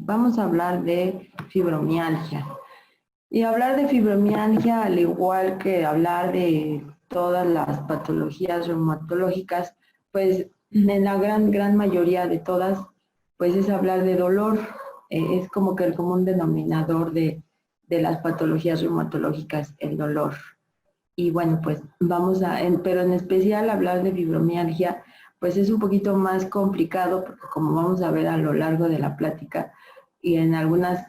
vamos a hablar de fibromialgia. Y hablar de fibromialgia, al igual que hablar de todas las patologías reumatológicas, pues en la gran mayoría de todas, pues es hablar de dolor. Es como que el común denominador de las patologías reumatológicas, el dolor. Y bueno, pues vamos pero en especial hablar de fibromialgia, pues es un poquito más complicado, porque como vamos a ver a lo largo de la plática y en algunas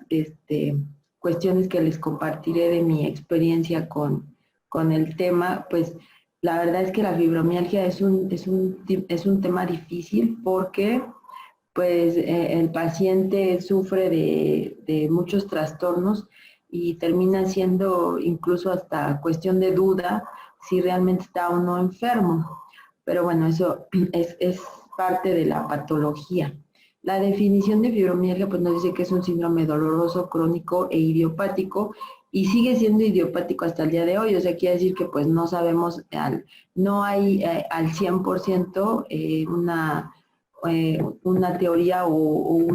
cuestiones que les compartiré de mi experiencia con el tema, pues la verdad es que la fibromialgia es un tema difícil porque pues el paciente sufre de muchos trastornos y termina siendo incluso hasta cuestión de duda si realmente está o no enfermo. Pero bueno, eso es parte de la patología. La definición de fibromialgia pues nos dice que es un síndrome doloroso, crónico e idiopático, y sigue siendo idiopático hasta el día de hoy. O sea, quiere decir que pues no sabemos, no hay al 100% una teoría o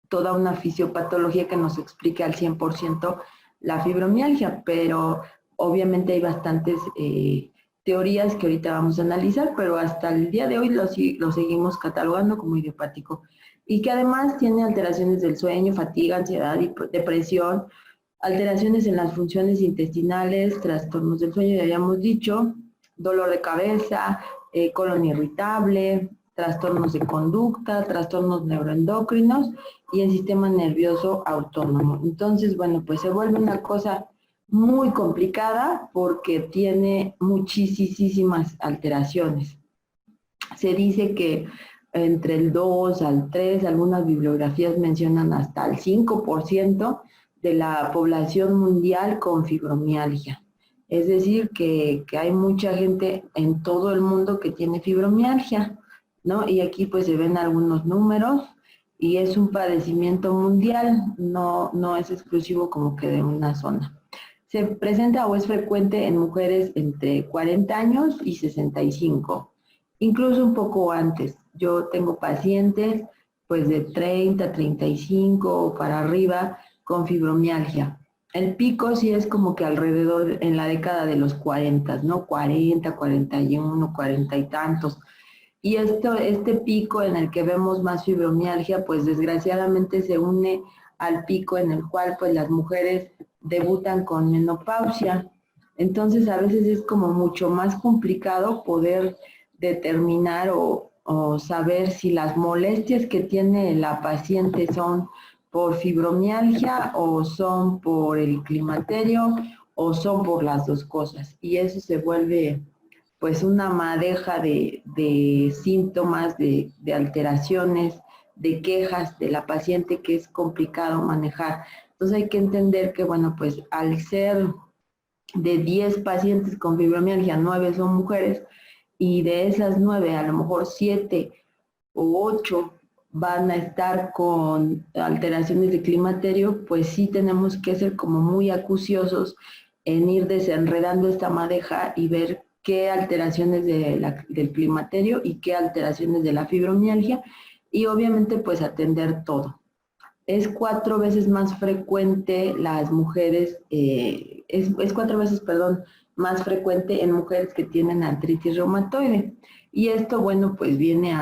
toda una fisiopatología que nos explique al 100% la fibromialgia, pero obviamente hay bastantes teorías que ahorita vamos a analizar, pero hasta el día de hoy lo seguimos catalogando como idiopático, y que además tiene alteraciones del sueño, fatiga, ansiedad, depresión, alteraciones en las funciones intestinales, trastornos del sueño, ya habíamos dicho, dolor de cabeza, colon irritable, trastornos de conducta, trastornos neuroendocrinos y el sistema nervioso autónomo. Entonces, bueno, pues se vuelve una cosa muy complicada porque tiene muchísimas alteraciones. Se dice que entre el 2 al 3, algunas bibliografías mencionan hasta el 5% de la población mundial con fibromialgia. Es decir, que hay mucha gente en todo el mundo que tiene fibromialgia, ¿no? Y aquí pues se ven algunos números y es un padecimiento mundial, no es exclusivo como que de una zona. Se presenta o es frecuente en mujeres entre 40 años y 65, incluso un poco antes. Yo tengo pacientes pues de 30, 35 o para arriba con fibromialgia. El pico sí es como que alrededor en la década de los 40, ¿no? 40, 41, 40 y tantos. Y este pico en el que vemos más fibromialgia, pues desgraciadamente se une al pico en el cual pues las mujeres debutan con menopausia. Entonces a veces es como mucho más complicado poder determinar o saber si las molestias que tiene la paciente son por fibromialgia o son por el climaterio o son por las dos cosas. Y eso se vuelve pues una madeja de síntomas, de alteraciones, de quejas de la paciente que es complicado manejar. Entonces hay que entender que, bueno, pues al ser de 10 pacientes con fibromialgia, 9 son mujeres, y de esas 9, a lo mejor 7 o 8 van a estar con alteraciones de climaterio, pues sí tenemos que ser como muy acuciosos en ir desenredando esta madeja y ver qué alteraciones del climaterio y qué alteraciones de la fibromialgia, y obviamente pues atender todo. Es 4 veces más frecuente las mujeres, es 4 veces, perdón, más frecuente en mujeres que tienen artritis reumatoide. Y esto, bueno, pues viene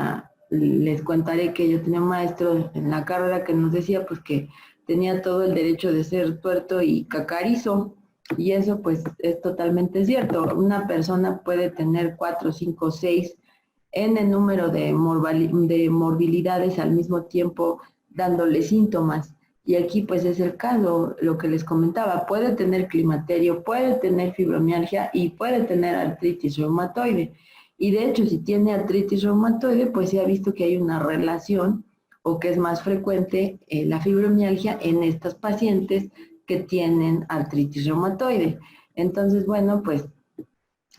les contaré que yo tenía un maestro en la carrera que nos decía pues que tenía todo el derecho de ser tuerto y cacarizo, y eso pues es totalmente cierto. Una persona puede tener 4, 5, 6 en el número de morbilidades al mismo tiempo dándole síntomas. Y aquí pues es el caso, lo que les comentaba, puede tener climaterio, puede tener fibromialgia y puede tener artritis reumatoide. Y de hecho, si tiene artritis reumatoide, pues se ha visto que hay una relación o que es más frecuente la fibromialgia en estas pacientes que tienen artritis reumatoide. Entonces, bueno, pues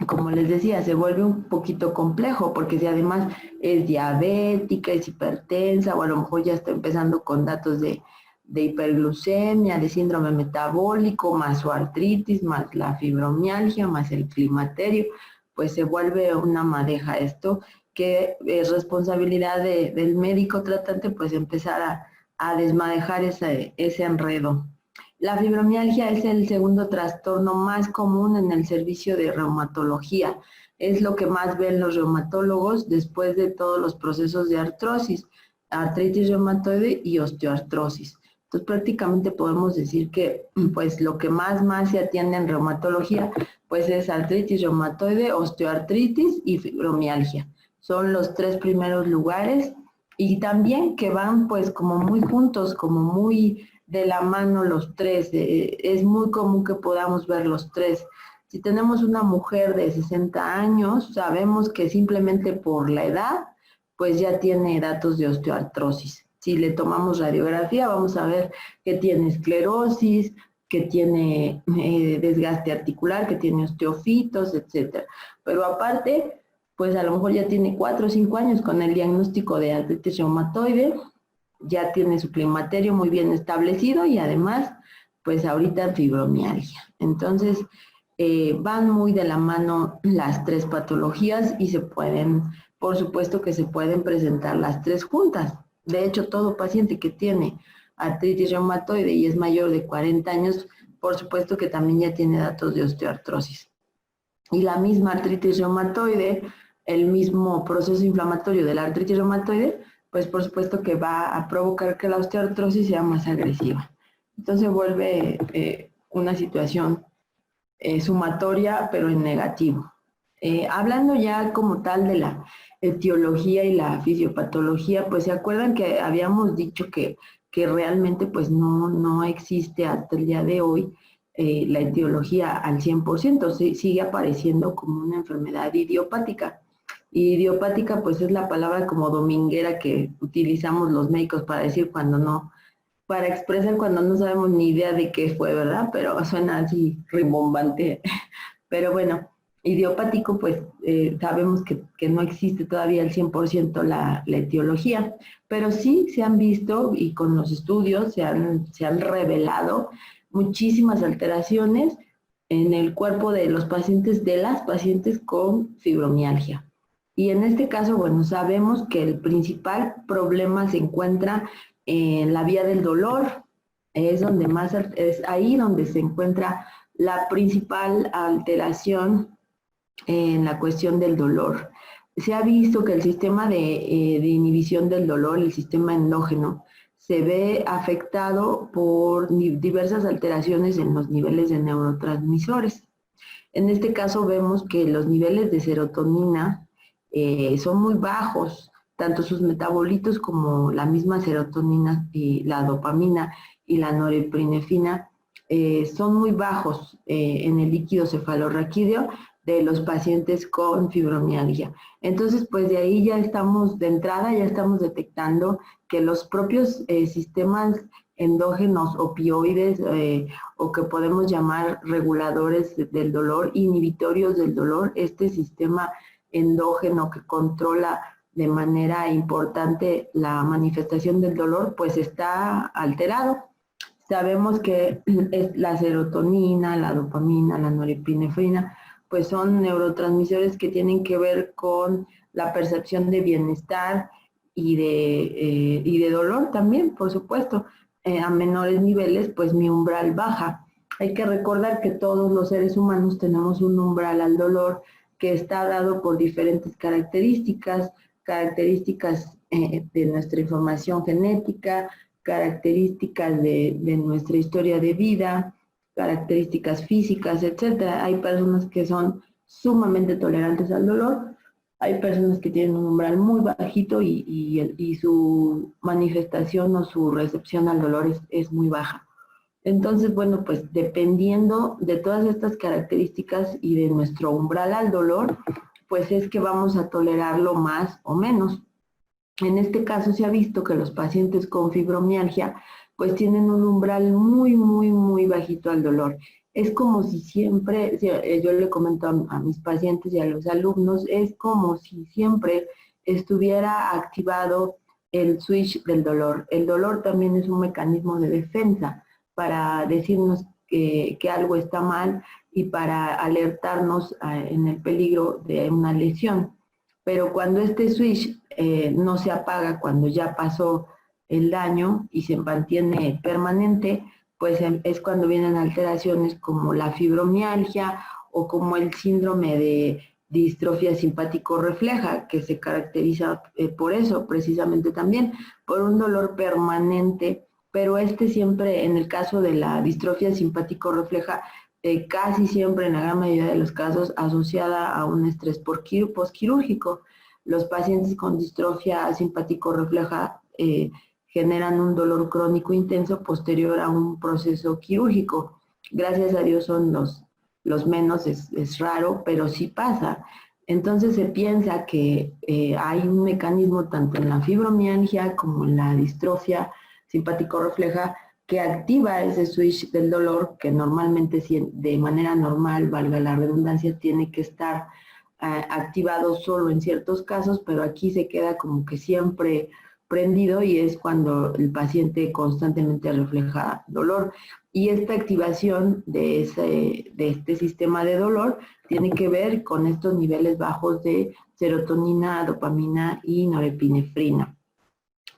como les decía, se vuelve un poquito complejo, porque si además es diabética, es hipertensa, o a lo mejor ya está empezando con datos de hiperglucemia, de síndrome metabólico, más su artritis, más la fibromialgia, más el climaterio, pues se vuelve una madeja esto que es responsabilidad del médico tratante pues empezar a desmadejar ese enredo. La fibromialgia es el segundo trastorno más común en el servicio de reumatología. Es lo que más ven los reumatólogos después de todos los procesos de artrosis, artritis reumatoide y osteoartrosis. Entonces prácticamente podemos decir que pues lo que más se atiende en reumatología pues es artritis reumatoide, osteoartritis y fibromialgia. Son los tres primeros lugares y también que van pues como muy juntos, como muy de la mano los tres. Es muy común que podamos ver los tres. Si tenemos una mujer de 60 años, sabemos que simplemente por la edad, pues ya tiene datos de osteoartrosis. Si le tomamos radiografía, vamos a ver que tiene esclerosis, que tiene desgaste articular, que tiene osteofitos, etc. Pero aparte, pues a lo mejor ya tiene 4 o 5 años con el diagnóstico de artritis reumatoide, ya tiene su climaterio muy bien establecido y además, pues ahorita fibromialgia. Entonces, van muy de la mano las tres patologías y se pueden, por supuesto que se pueden presentar las tres juntas. De hecho, todo paciente que tiene artritis reumatoide y es mayor de 40 años, por supuesto que también ya tiene datos de osteoartrosis. Y la misma artritis reumatoide, el mismo proceso inflamatorio de la artritis reumatoide, pues por supuesto que va a provocar que la osteoartrosis sea más agresiva. Entonces vuelve una situación sumatoria, pero en negativo. Hablando ya como tal de la etiología y la fisiopatología, pues se acuerdan que habíamos dicho que realmente pues no existe hasta el día de hoy la etiología al 100%, sigue apareciendo como una enfermedad idiopática. Y idiopática pues es la palabra como dominguera que utilizamos los médicos para decir cuando no, para expresar cuando no sabemos ni idea de qué fue, ¿verdad? Pero suena así rimbombante. Pero bueno, idiopático pues sabemos que no existe todavía al 100% la etiología, pero sí se han visto y con los estudios se han revelado muchísimas alteraciones en el cuerpo de los pacientes, de las pacientes con fibromialgia. Y en este caso, bueno, sabemos que el principal problema se encuentra en la vía del dolor, es ahí donde se encuentra la principal alteración en la cuestión del dolor. Se ha visto que el sistema de inhibición del dolor, el sistema endógeno, se ve afectado por diversas alteraciones en los niveles de neurotransmisores. En este caso vemos que los niveles de serotonina son muy bajos, tanto sus metabolitos como la misma serotonina y la dopamina y la norepinefrina son muy bajos en el líquido cefalorraquídeo de los pacientes con fibromialgia. Entonces, pues de ahí ya estamos, de entrada, ya estamos detectando que los propios sistemas endógenos opioides o que podemos llamar reguladores del dolor, inhibitorios del dolor, este sistema endógeno que controla de manera importante la manifestación del dolor, pues está alterado. Sabemos que la serotonina, la dopamina, la norepinefrina, pues son neurotransmisores que tienen que ver con la percepción de bienestar y de dolor también, por supuesto. A menores niveles, pues mi umbral baja. Hay que recordar que todos los seres humanos tenemos un umbral al dolor que está dado por diferentes características de nuestra información genética, características de nuestra historia de vida, características físicas, etcétera. Hay personas que son sumamente tolerantes al dolor, hay personas que tienen un umbral muy bajito y su manifestación o su recepción al dolor es muy baja. Entonces, bueno, pues dependiendo de todas estas características y de nuestro umbral al dolor, pues es que vamos a tolerarlo más o menos. En este caso se ha visto que los pacientes con fibromialgia pues tienen un umbral muy bajito al dolor. Es como si siempre, yo le comento a mis pacientes y a los alumnos, es como si siempre estuviera activado el switch del dolor. El dolor también es un mecanismo de defensa para decirnos que algo está mal y para alertarnos en el peligro de una lesión. pero cuando este switch no se apaga cuando ya pasó el daño y se mantiene permanente, pues es cuando vienen alteraciones como la fibromialgia o como el síndrome de distrofia simpático-refleja, que se caracteriza por eso precisamente también, por un dolor permanente, pero siempre, en el caso de la distrofia simpático-refleja, casi siempre, en la gran mayoría de los casos, asociada a un estrés postquirúrgico. Los pacientes con distrofia simpático-refleja generan un dolor crónico intenso posterior a un proceso quirúrgico. Gracias a Dios son los menos, es raro, pero sí pasa. Entonces se piensa que hay un mecanismo tanto en la fibromialgia como en la distrofia simpático-refleja que activa ese switch del dolor que normalmente de manera normal, valga la redundancia, tiene que estar activado solo en ciertos casos, pero aquí se queda como que siempre prendido y es cuando el paciente constantemente refleja dolor. Y esta activación de este sistema de dolor tiene que ver con estos niveles bajos de serotonina, dopamina y norepinefrina.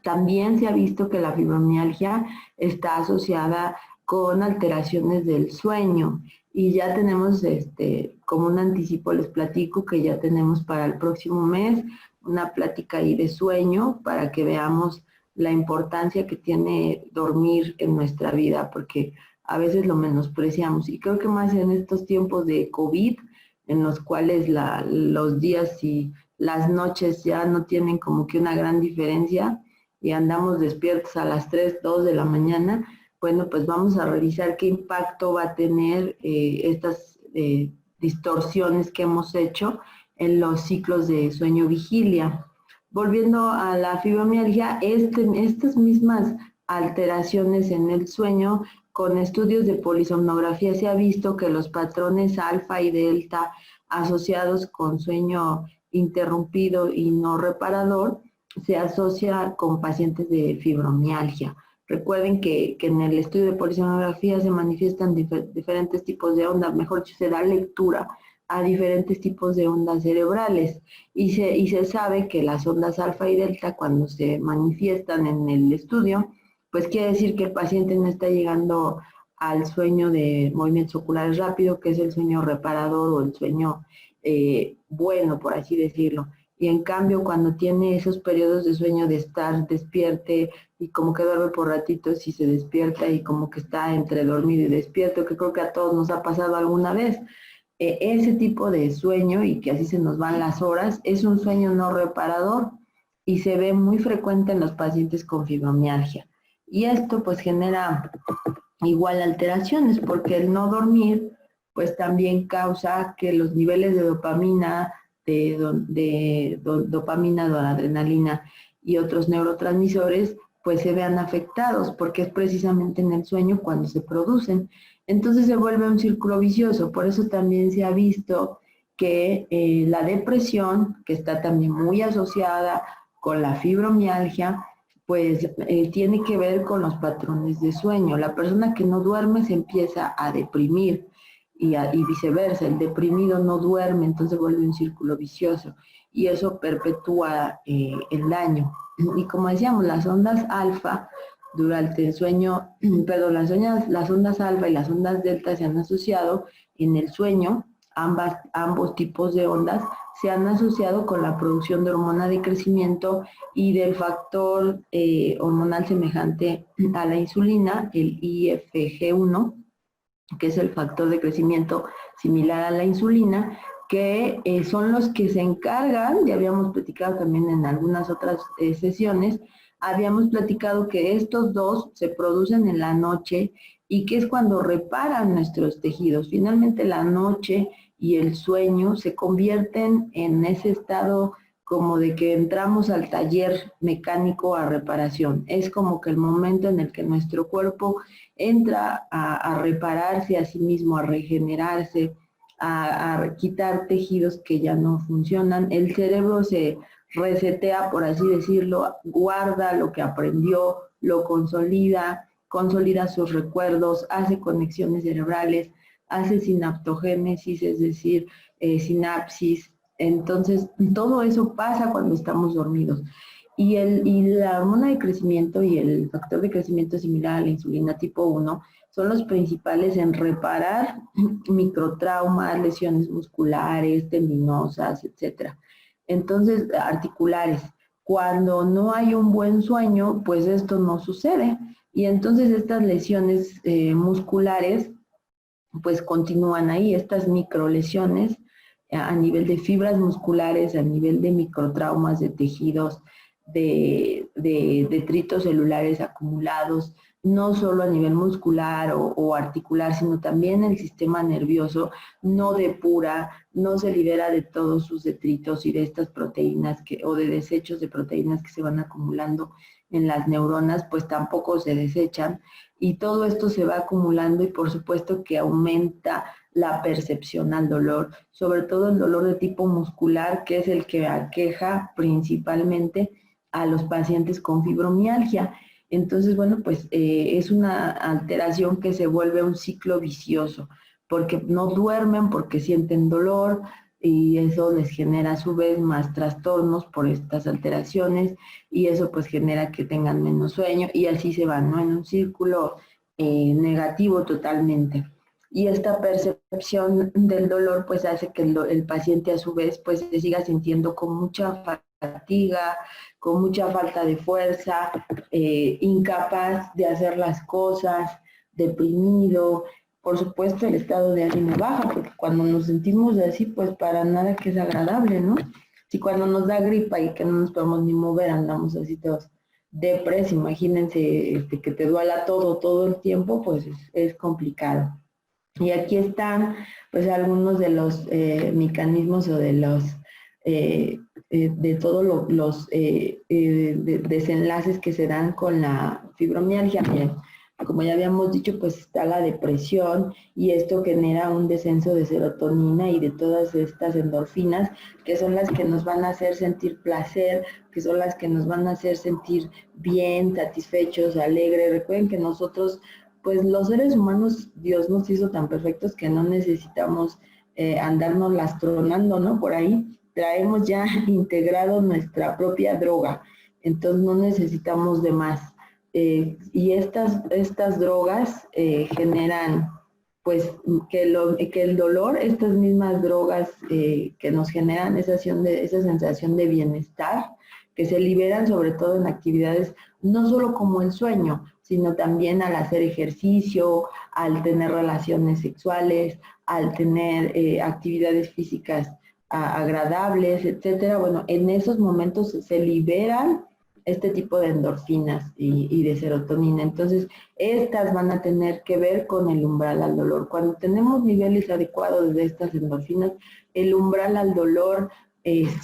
También se ha visto que la fibromialgia está asociada con alteraciones del sueño y ya tenemos, como un anticipo les platico que ya tenemos para el próximo mes una plática ahí de sueño para que veamos la importancia que tiene dormir en nuestra vida, porque a veces lo menospreciamos y creo que más en estos tiempos de COVID, en los cuales los días y las noches ya no tienen como que una gran diferencia y andamos despiertos a las 3, 2 de la mañana, bueno, pues vamos a revisar qué impacto va a tener estas distorsiones que hemos hecho en los ciclos de sueño-vigilia. Volviendo a la fibromialgia, estas mismas alteraciones en el sueño, con estudios de polisomnografía se ha visto que los patrones alfa y delta asociados con sueño interrumpido y no reparador se asocia con pacientes de fibromialgia. Recuerden que en el estudio de polisomnografía se manifiestan diferentes tipos de ondas, mejor dicho, se da lectura a diferentes tipos de ondas cerebrales y se sabe que las ondas alfa y delta cuando se manifiestan en el estudio, pues quiere decir que el paciente no está llegando al sueño de movimientos oculares rápidos, que es el sueño reparador o el sueño bueno, por así decirlo. Y en cambio, cuando tiene esos periodos de sueño de estar despierte y como que duerme por ratitos y se despierta y como que está entre dormido y despierto, que creo que a todos nos ha pasado alguna vez, ese tipo de sueño y que así se nos van las horas, es un sueño no reparador y se ve muy frecuente en los pacientes con fibromialgia. Y esto pues genera igual alteraciones porque el no dormir pues también causa que los niveles de dopamina, dopamina, noradrenalina y otros neurotransmisores pues se vean afectados porque es precisamente en el sueño cuando se producen. Entonces se vuelve un círculo vicioso, por eso también se ha visto que la depresión, que está también muy asociada con la fibromialgia, pues tiene que ver con los patrones de sueño. La persona que no duerme se empieza a deprimir y viceversa, el deprimido no duerme, entonces vuelve un círculo vicioso y eso perpetúa el daño. Y como decíamos, las ondas alfa durante el sueño, perdón, las ondas alfa y las ondas delta se han asociado en el sueño, ambos tipos de ondas se han asociado con la producción de hormona de crecimiento y del factor hormonal semejante a la insulina, el IFG1, que es el factor de crecimiento similar a la insulina, que son los que se encargan, ya habíamos platicado también en algunas otras sesiones, habíamos platicado que estos dos se producen en la noche y que es cuando reparan nuestros tejidos. Finalmente la noche y el sueño se convierten en ese estado como de que entramos al taller mecánico a reparación. Es como que el momento en el que nuestro cuerpo entra a repararse a sí mismo, a regenerarse, a quitar tejidos que ya no funcionan. El cerebro se resetea, por así decirlo, guarda lo que aprendió, lo consolida, consolida sus recuerdos, hace conexiones cerebrales, hace sinaptogénesis, es decir, sinapsis, Entonces, todo eso pasa cuando estamos dormidos. Y la hormona de crecimiento y el factor de crecimiento similar a la insulina tipo 1 son los principales en reparar microtraumas, lesiones musculares, tendinosas, etcétera. Entonces, articulares. Cuando no hay un buen sueño, pues esto no sucede. Y entonces estas lesiones musculares, pues continúan ahí, estas microlesiones a nivel de fibras musculares, a nivel de microtraumas, de tejidos, de detritos celulares acumulados, no solo a nivel muscular o articular, sino también el sistema nervioso no depura, no se libera de todos sus detritos y de estas proteínas o de desechos de proteínas que se van acumulando en las neuronas, pues tampoco se desechan y todo esto se va acumulando y por supuesto que aumenta la percepción al dolor, sobre todo el dolor de tipo muscular, que es el que aqueja principalmente a los pacientes con fibromialgia. Entonces, bueno, pues es una alteración que se vuelve un ciclo vicioso, porque no duermen, porque sienten dolor y eso les genera a su vez más trastornos por estas alteraciones y eso pues genera que tengan menos sueño y así se van, ¿no? En un círculo negativo totalmente. Y esta percepción del dolor pues hace que el paciente a su vez pues se siga sintiendo con mucha fatiga, con mucha falta de fuerza, incapaz de hacer las cosas, deprimido, por supuesto el estado de ánimo baja, porque cuando nos sentimos así, pues para nada que es agradable, ¿no? Si cuando nos da gripa y que no nos podemos ni mover, andamos así todos depres, imagínense que te duela todo el tiempo, pues es complicado. Y aquí están pues algunos de los mecanismos o de los de todos los desenlaces que se dan con la fibromialgia. Bien, como ya habíamos dicho, pues está la depresión y esto genera un descenso de serotonina y de todas estas endorfinas que son las que nos van a hacer sentir placer, que son las que nos van a hacer sentir bien, satisfechos, alegres. Recuerden que nosotros, pues los seres humanos, Dios nos hizo tan perfectos que no necesitamos andarnos lastronando, ¿no? Por ahí traemos ya integrado nuestra propia droga, entonces no necesitamos de más. Y estas drogas generan, pues, que el dolor, estas mismas drogas que nos generan esa sensación de bienestar, que se liberan sobre todo en actividades, no solo como el sueño, sino también al hacer ejercicio, al tener relaciones sexuales, al tener actividades físicas agradables, etcétera. Bueno, en esos momentos se liberan este tipo de endorfinas y de serotonina. Entonces, estas van a tener que ver con el umbral al dolor. Cuando tenemos niveles adecuados de estas endorfinas, el umbral al dolor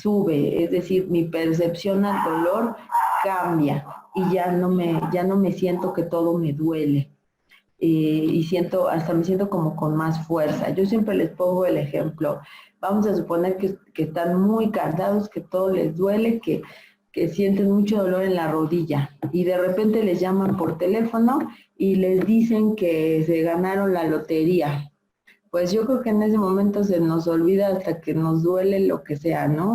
sube, es decir, mi percepción al dolor cambia y ya no me siento que todo me duele. Y hasta me siento como con más fuerza. Yo siempre les pongo el ejemplo. Vamos a suponer que están muy cansados, que todo les duele, que sienten mucho dolor en la rodilla y de repente les llaman por teléfono y les dicen que se ganaron la lotería. Pues yo creo que en ese momento se nos olvida hasta que nos duele lo que sea, ¿no?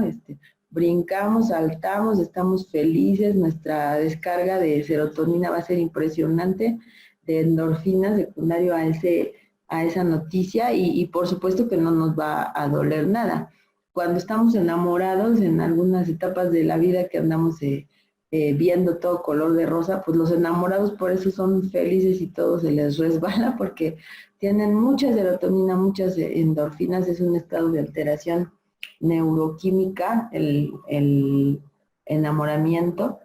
Brincamos, saltamos, estamos felices, nuestra descarga de serotonina va a ser impresionante, de endorfina secundario a esa noticia y por supuesto que no nos va a doler nada. Cuando estamos enamorados en algunas etapas de la vida que andamos viendo todo color de rosa, pues los enamorados por eso son felices y todo se les resbala porque tienen mucha serotonina, muchas endorfinas, es un estado de alteración neuroquímica, el enamoramiento.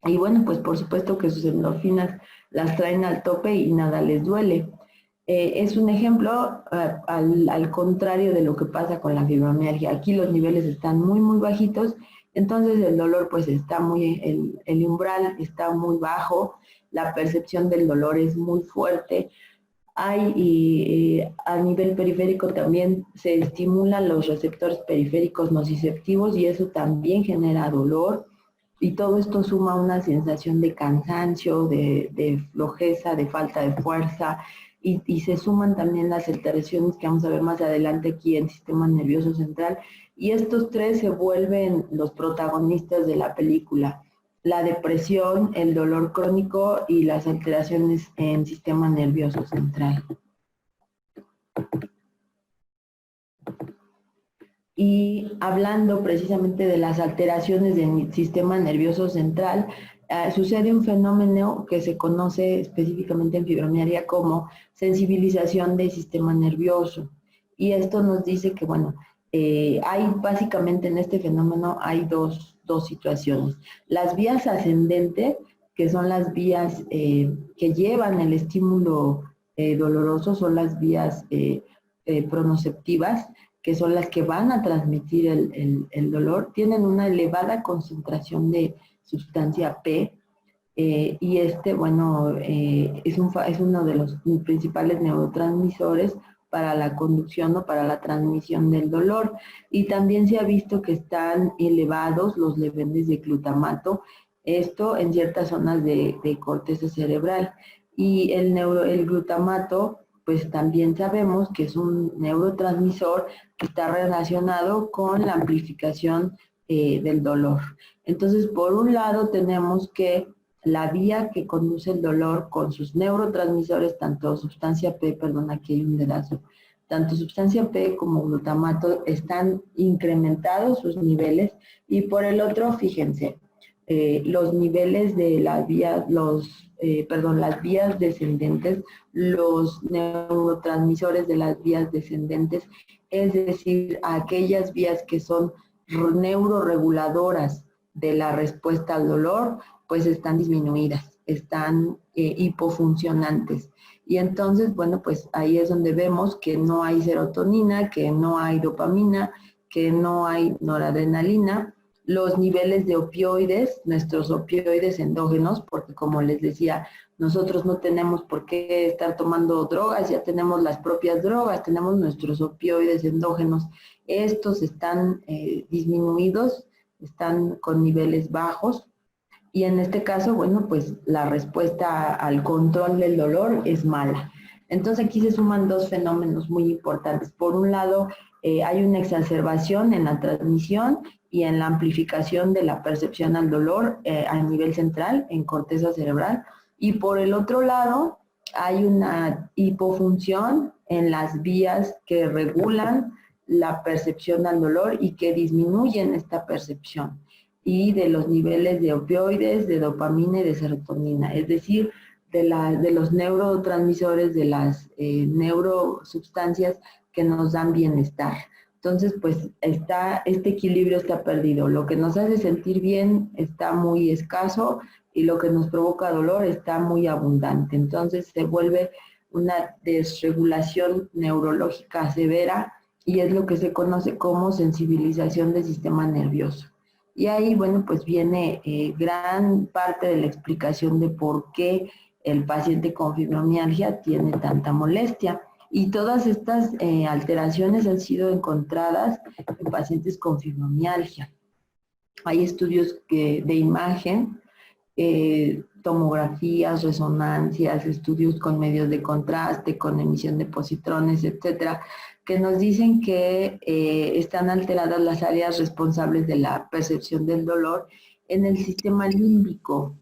Y bueno, pues por supuesto que sus endorfinas las traen al tope y nada les duele. Es un ejemplo al contrario de lo que pasa con la fibromialgia. Aquí los niveles están muy bajitos, entonces el dolor pues está el umbral está muy bajo, la percepción del dolor es muy fuerte. A nivel periférico también se estimulan los receptores periféricos nociceptivos y eso también genera dolor. Y todo esto suma una sensación de cansancio, de flojeza, de falta de fuerza, y se suman también las alteraciones que vamos a ver más adelante aquí en el sistema nervioso central, y estos tres se vuelven los protagonistas de la película: la depresión, el dolor crónico y las alteraciones en el sistema nervioso central. Y hablando precisamente de las alteraciones del sistema nervioso central, sucede un fenómeno que se conoce específicamente en fibromialgia como sensibilización del sistema nervioso. Y esto nos dice que, bueno, hay básicamente en este fenómeno hay dos situaciones. Las vías ascendentes, que son las vías que llevan el estímulo doloroso, son las vías pronoceptivas, que son las que van a transmitir el dolor, tienen una elevada concentración de sustancia P, y bueno, es uno de los principales neurotransmisores para la conducción o para la transmisión del dolor. Y también se ha visto que están elevados los niveles de glutamato, esto en ciertas zonas de corteza cerebral. Y el glutamato, pues también sabemos que es un neurotransmisor que está relacionado con la amplificación del dolor. Entonces, por un lado tenemos que la vía que conduce el dolor con sus neurotransmisores, tanto sustancia P, perdón, aquí hay un dedazo, tanto sustancia P como glutamato están incrementados sus niveles, y por el otro, fíjense, los niveles de las vías, las vías descendentes, los neurotransmisores de las vías descendentes, es decir, aquellas vías que son neuroreguladoras de la respuesta al dolor, pues están disminuidas, están hipofuncionantes. Y entonces, bueno, pues ahí es donde vemos que no hay serotonina, que no hay dopamina, que no hay noradrenalina. Los niveles de opioides, nuestros opioides endógenos, porque como les decía, nosotros no tenemos por qué estar tomando drogas, ya tenemos las propias drogas, tenemos nuestros opioides endógenos. Estos están disminuidos, están con niveles bajos, y en este caso, bueno, pues la respuesta al control del dolor es mala. Entonces aquí se suman dos fenómenos muy importantes. Por un lado, hay una exacerbación en la transmisión y en la amplificación de la percepción al dolor a nivel central, en corteza cerebral. Y por el otro lado, hay una hipofunción en las vías que regulan la percepción al dolor y que disminuyen esta percepción, y de los niveles de opioides, de dopamina y de serotonina, es decir, de los neurotransmisores, de las neurosustancias que nos dan bienestar. Entonces, pues este equilibrio está perdido. Lo que nos hace sentir bien está muy escaso y lo que nos provoca dolor está muy abundante. Entonces se vuelve una desregulación neurológica severa, y es lo que se conoce como sensibilización del sistema nervioso. Y ahí, bueno, pues viene gran parte de la explicación de por qué el paciente con fibromialgia tiene tanta molestia. Y todas estas alteraciones han sido encontradas en pacientes con fibromialgia. Hay estudios de imagen, tomografías, resonancias, estudios con medios de contraste, con emisión de positrones, etcétera, que nos dicen que están alteradas las áreas responsables de la percepción del dolor en el sistema límbico.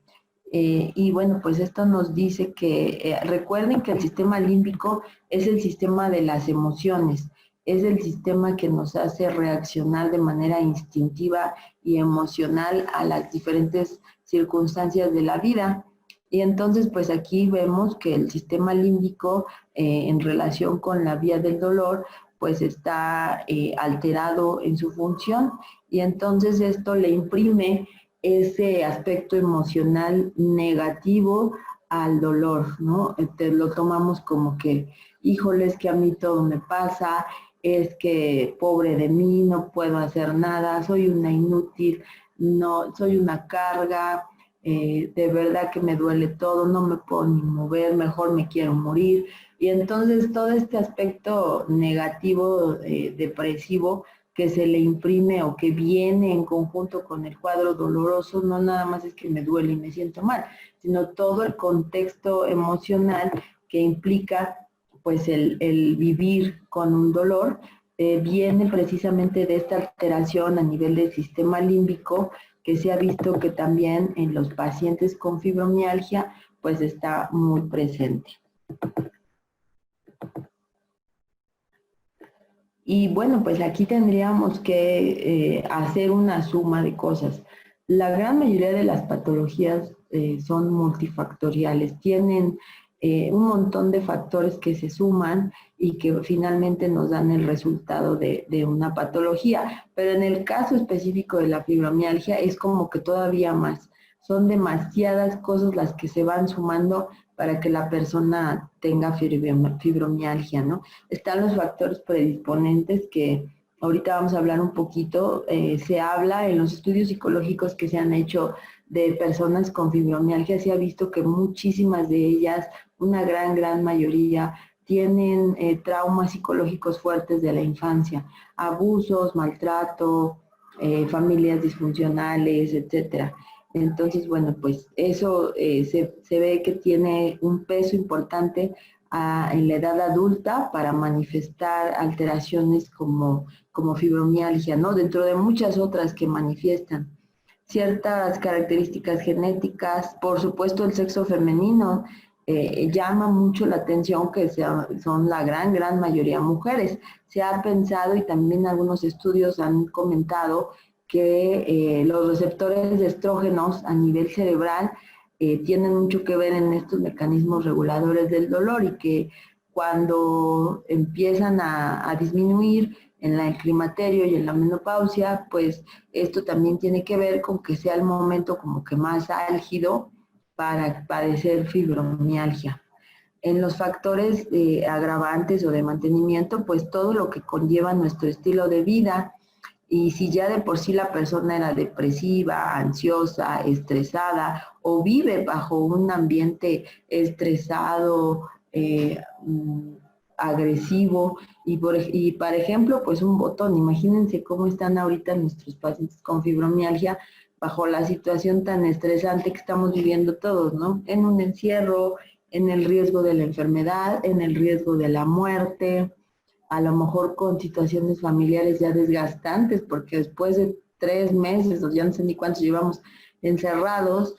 Y bueno, pues esto nos dice que recuerden que el sistema límbico es el sistema de las emociones, es el sistema que nos hace reaccionar de manera instintiva y emocional a las diferentes circunstancias de la vida. Y entonces, pues aquí vemos que el sistema límbico en relación con la vía del dolor, pues está alterado en su función, y entonces esto le imprime ese aspecto emocional negativo al dolor, ¿no? Lo tomamos como que, híjole, es que a mí todo me pasa, es que pobre de mí, no puedo hacer nada, soy una inútil, no, soy una carga, de verdad que me duele todo, no me puedo ni mover, mejor me quiero morir. Y entonces todo este aspecto negativo, depresivo, que se le imprime o que viene en conjunto con el cuadro doloroso, no nada más es que me duele y me siento mal, sino todo el contexto emocional que implica pues el vivir con un dolor, viene precisamente de esta alteración a nivel del sistema límbico, que se ha visto que también en los pacientes con fibromialgia pues está muy presente. Y bueno, pues aquí tendríamos que hacer una suma de cosas. La gran mayoría de las patologías son multifactoriales, tienen un montón de factores que se suman y que finalmente nos dan el resultado de una patología. Pero en el caso específico de la fibromialgia es como que todavía más. Son demasiadas cosas las que se van sumando para que la persona tenga fibromialgia, ¿no? Están los factores predisponentes que ahorita vamos a hablar un poquito. Se habla en los estudios psicológicos que se han hecho de personas con fibromialgia, se ha visto que muchísimas de ellas, una gran mayoría, tienen traumas psicológicos fuertes de la infancia, abusos, maltrato, familias disfuncionales, etcétera. Entonces, bueno, pues eso se ve que tiene un peso importante en la edad adulta para manifestar alteraciones como fibromialgia, ¿no? Dentro de muchas otras que manifiestan. Ciertas características genéticas, por supuesto el sexo femenino, llama mucho la atención que son la gran mayoría mujeres. Se ha pensado y también algunos estudios han comentado que los receptores de estrógenos a nivel cerebral tienen mucho que ver en estos mecanismos reguladores del dolor y que cuando empiezan a disminuir en el climaterio y en la menopausia, pues esto también tiene que ver con que sea el momento como que más álgido para padecer fibromialgia. En los factores agravantes o de mantenimiento, pues todo lo que conlleva nuestro estilo de vida. Y si ya de por sí la persona era depresiva, ansiosa, estresada o vive bajo un ambiente estresado, agresivo y por ejemplo, pues un botón, imagínense cómo están ahorita nuestros pacientes con fibromialgia bajo la situación tan estresante que estamos viviendo todos, ¿no? En un encierro, en el riesgo de la enfermedad, en el riesgo de la muerte, a lo mejor con situaciones familiares ya desgastantes, porque después de 3 meses, o ya no sé ni cuántos llevamos encerrados,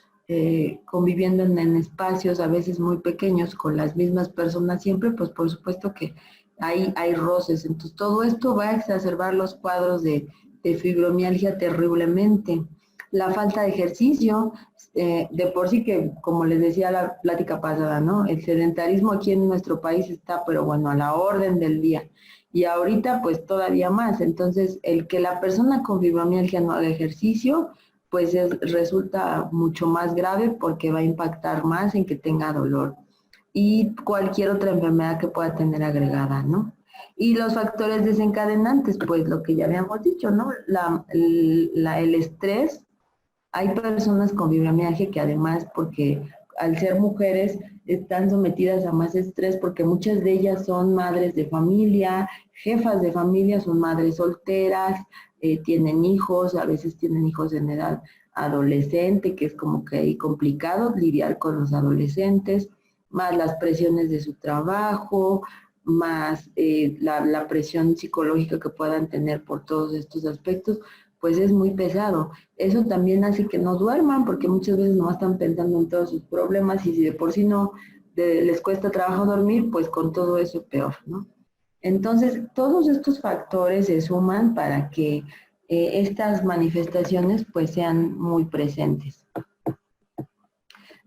conviviendo en espacios a veces muy pequeños con las mismas personas siempre, pues por supuesto que hay roces. Entonces todo esto va a exacerbar los cuadros de fibromialgia terriblemente. La falta de ejercicio, de por sí que, como les decía la plática pasada, ¿no? El sedentarismo aquí en nuestro país está, pero bueno, a la orden del día. Y ahorita, pues todavía más. Entonces, el que la persona con fibromialgia no haga ejercicio, pues resulta mucho más grave porque va a impactar más en que tenga dolor. Y cualquier otra enfermedad que pueda tener agregada, ¿no? Y los factores desencadenantes, pues lo que ya habíamos dicho, ¿no? El estrés. Hay personas con fibromialgia que además, porque al ser mujeres, están sometidas a más estrés porque muchas de ellas son madres de familia, jefas de familia, son madres solteras, tienen hijos, a veces tienen hijos en edad adolescente, que es como que complicado lidiar con los adolescentes, más las presiones de su trabajo, más la presión psicológica que puedan tener por todos estos aspectos, pues es muy pesado. Eso también hace que no duerman, porque muchas veces no están pensando en todos sus problemas y si de por sí no les cuesta trabajo dormir, pues con todo eso peor, ¿no? Entonces, todos estos factores se suman para que estas manifestaciones pues sean muy presentes.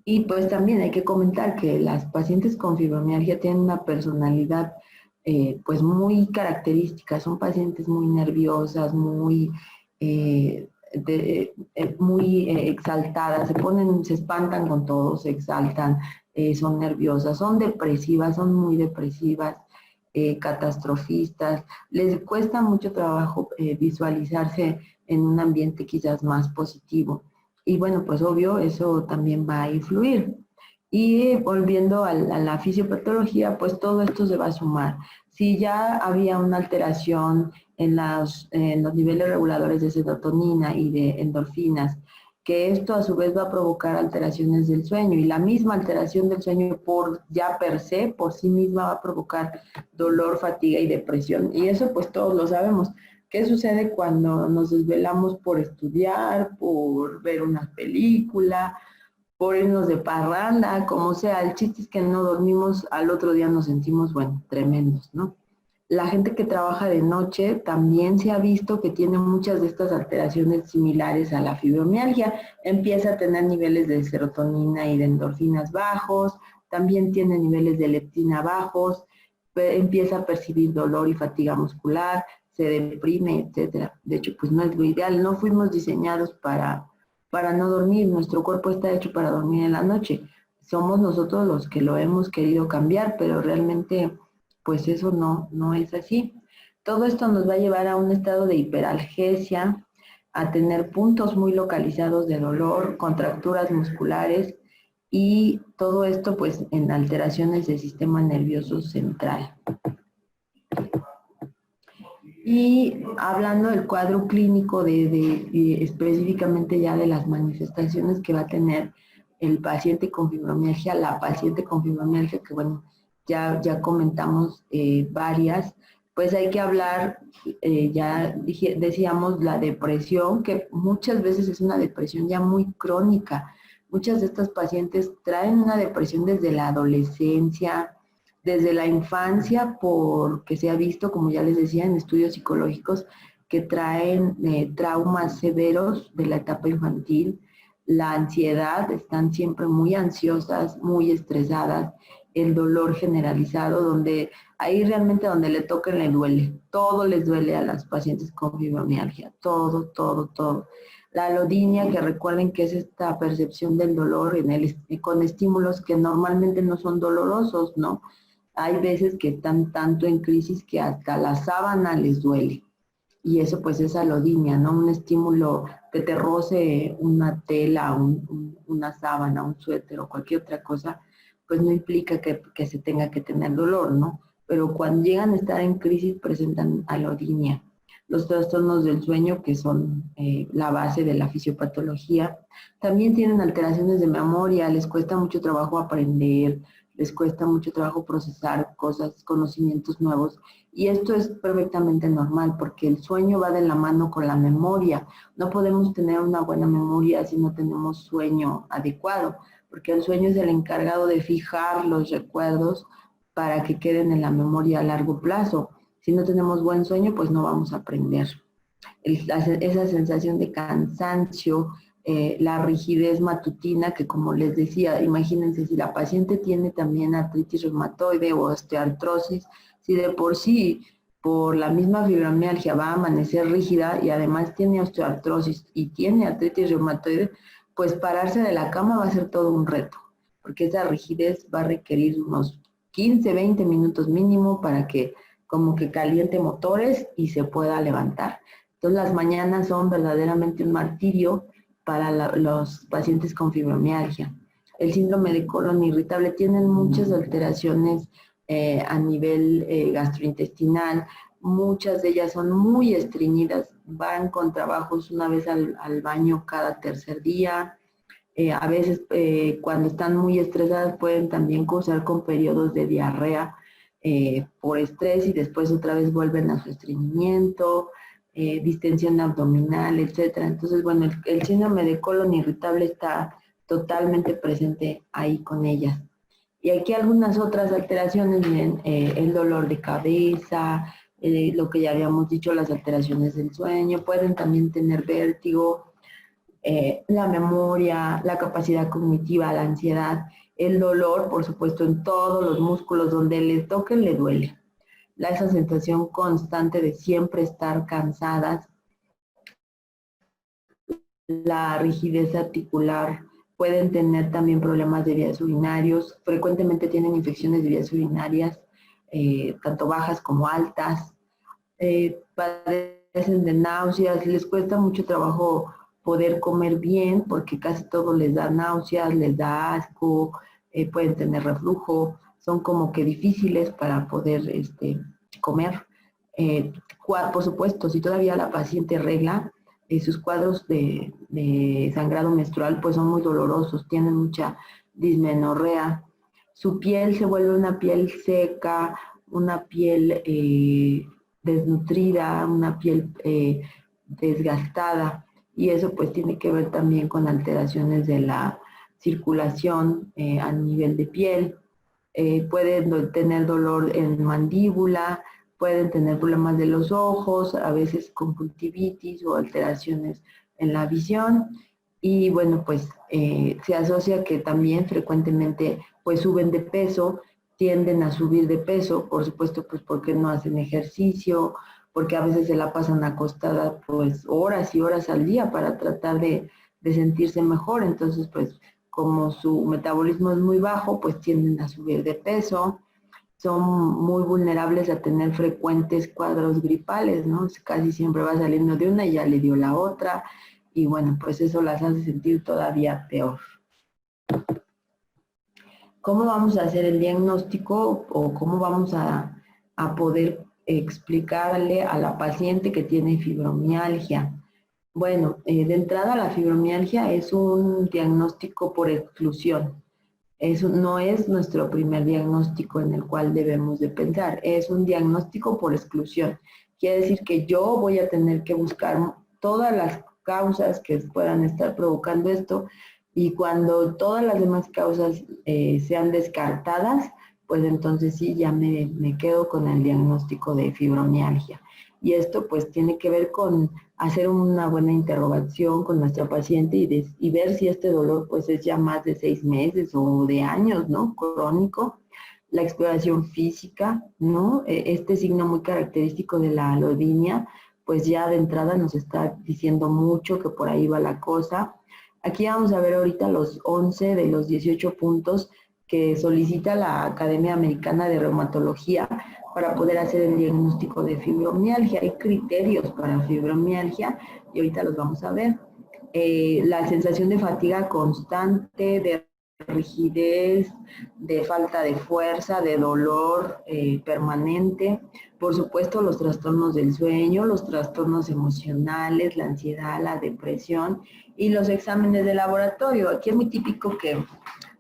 Y pues también hay que comentar que las pacientes con fibromialgia tienen una personalidad pues muy característica, son pacientes muy nerviosas, muy exaltadas, se espantan con todo, se exaltan, son nerviosas, son depresivas, son muy depresivas, catastrofistas, les cuesta mucho trabajo visualizarse en un ambiente quizás más positivo. Y bueno, pues obvio, eso también va a influir. Y volviendo a la fisiopatología, pues todo esto se va a sumar. Si ya había una alteración en los niveles reguladores de serotonina y de endorfinas, que esto a su vez va a provocar alteraciones del sueño, y la misma alteración del sueño por ya per se, por sí misma, va a provocar dolor, fatiga y depresión. Y eso pues todos lo sabemos. ¿Qué sucede cuando nos desvelamos por estudiar, por ver una película, por irnos de parranda, como sea? El chiste es que no dormimos, al otro día nos sentimos, bueno, tremendos, ¿no? La gente que trabaja de noche también se ha visto que tiene muchas de estas alteraciones similares a la fibromialgia. Empieza a tener niveles de serotonina y de endorfinas bajos, también tiene niveles de leptina bajos, empieza a percibir dolor y fatiga muscular, se deprime, etcétera. De hecho, pues no es lo ideal. No fuimos diseñados para no dormir. Nuestro cuerpo está hecho para dormir en la noche. Somos nosotros los que lo hemos querido cambiar, pero realmente pues eso no es así. Todo esto nos va a llevar a un estado de hiperalgesia, a tener puntos muy localizados de dolor, contracturas musculares, y todo esto pues en alteraciones del sistema nervioso central. Y hablando del cuadro clínico específicamente ya de las manifestaciones que va a tener el paciente con fibromialgia, la paciente con fibromialgia, que bueno, ya comentamos varias, pues hay que hablar, decíamos, la depresión, que muchas veces es una depresión ya muy crónica. Muchas de estas pacientes traen una depresión desde la adolescencia, desde la infancia, porque se ha visto, como ya les decía, en estudios psicológicos, que traen traumas severos de la etapa infantil, la ansiedad, están siempre muy ansiosas, muy estresadas, el dolor generalizado, donde ahí realmente donde le toquen le duele, todo les duele a las pacientes con fibromialgia, todo, todo, todo. La alodinia, que recuerden que es esta percepción del dolor con estímulos que normalmente no son dolorosos, ¿no? Hay veces que están tanto en crisis que hasta la sábana les duele. Y eso pues es alodinia, ¿no? Un estímulo que te roce una tela, una sábana, un suéter o cualquier otra cosa, pues no implica que se tenga que tener dolor, ¿no? Pero cuando llegan a estar en crisis presentan alodinia. Los trastornos del sueño, que son la base de la fisiopatología, también tienen alteraciones de memoria, les cuesta mucho trabajo aprender, les cuesta mucho trabajo procesar cosas, conocimientos nuevos, y esto es perfectamente normal porque el sueño va de la mano con la memoria. No podemos tener una buena memoria si no tenemos sueño adecuado, porque el sueño es el encargado de fijar los recuerdos para que queden en la memoria a largo plazo. Si no tenemos buen sueño, pues no vamos a aprender. Esa sensación de cansancio, la rigidez matutina, que como les decía, imagínense si la paciente tiene también artritis reumatoide o osteoartrosis, si de por sí por la misma fibromialgia va a amanecer rígida y además tiene osteoartrosis y tiene artritis reumatoide, pues pararse de la cama va a ser todo un reto, porque esa rigidez va a requerir unos 15, 20 minutos mínimo para que como que caliente motores y se pueda levantar. Entonces las mañanas son verdaderamente un martirio para los pacientes con fibromialgia. El síndrome de colon irritable tienen muchas alteraciones a nivel gastrointestinal, muchas de ellas son muy estreñidas, van con trabajos una vez al baño cada tercer día. A veces cuando están muy estresadas pueden también cursar con periodos de diarrea por estrés y después otra vez vuelven a su estreñimiento, distensión abdominal, etcétera. Entonces, bueno, el síndrome de colon irritable está totalmente presente ahí con ellas. Y aquí algunas otras alteraciones, miren, el dolor de cabeza, lo que ya habíamos dicho, las alteraciones del sueño, pueden también tener vértigo, la memoria, la capacidad cognitiva, la ansiedad, el dolor, por supuesto, en todos los músculos donde le toquen le duele. Esa sensación constante de siempre estar cansadas, la rigidez articular, pueden tener también problemas de vías urinarios, frecuentemente tienen infecciones de vías urinarias, tanto bajas como altas, padecen de náuseas, les cuesta mucho trabajo poder comer bien porque casi todo les da náuseas, les da asco, pueden tener reflujo, son como que difíciles para poder comer. Por supuesto, si todavía la paciente regla, sus cuadros de sangrado menstrual pues son muy dolorosos, tienen mucha dismenorrea, su piel se vuelve una piel seca, una piel desnutrida, una piel desgastada, y eso pues tiene que ver también con alteraciones de la circulación a nivel de piel. Pueden tener dolor en mandíbula, pueden tener problemas de los ojos, a veces conjuntivitis o alteraciones en la visión. Y bueno, pues se asocia que también frecuentemente pues suben de peso, tienden a subir de peso, por supuesto pues porque no hacen ejercicio, porque a veces se la pasan acostada pues horas y horas al día para tratar de sentirse mejor. Entonces pues como su metabolismo es muy bajo, pues tienden a subir de peso, son muy vulnerables a tener frecuentes cuadros gripales, ¿no? Casi siempre va saliendo de una y ya le dio la otra, y bueno, pues eso las hace sentir todavía peor. ¿Cómo vamos a hacer el diagnóstico o cómo vamos a poder explicarle a la paciente que tiene fibromialgia? Bueno, de entrada la fibromialgia es un diagnóstico por exclusión. Eso no es nuestro primer diagnóstico en el cual debemos de pensar, es un diagnóstico por exclusión. Quiere decir que yo voy a tener que buscar todas las causas que puedan estar provocando esto, y cuando todas las demás causas sean descartadas, pues entonces sí, ya me quedo con el diagnóstico de fibromialgia. Y esto pues tiene que ver con hacer una buena interrogación con nuestra paciente y ver si este dolor pues es ya más de 6 meses o de años, ¿no? Crónico. La exploración física, ¿no? Este signo muy característico de la alodinia, pues ya de entrada nos está diciendo mucho que por ahí va la cosa. Aquí vamos a ver ahorita los 11 de los 18 puntos que solicita la Academia Americana de Reumatología para poder hacer el diagnóstico de fibromialgia. Hay criterios para fibromialgia y ahorita los vamos a ver. La sensación de fatiga constante, de rigidez, de falta de fuerza, de dolor permanente, por supuesto los trastornos del sueño, los trastornos emocionales, la ansiedad, la depresión y los exámenes de laboratorio. Aquí es muy típico que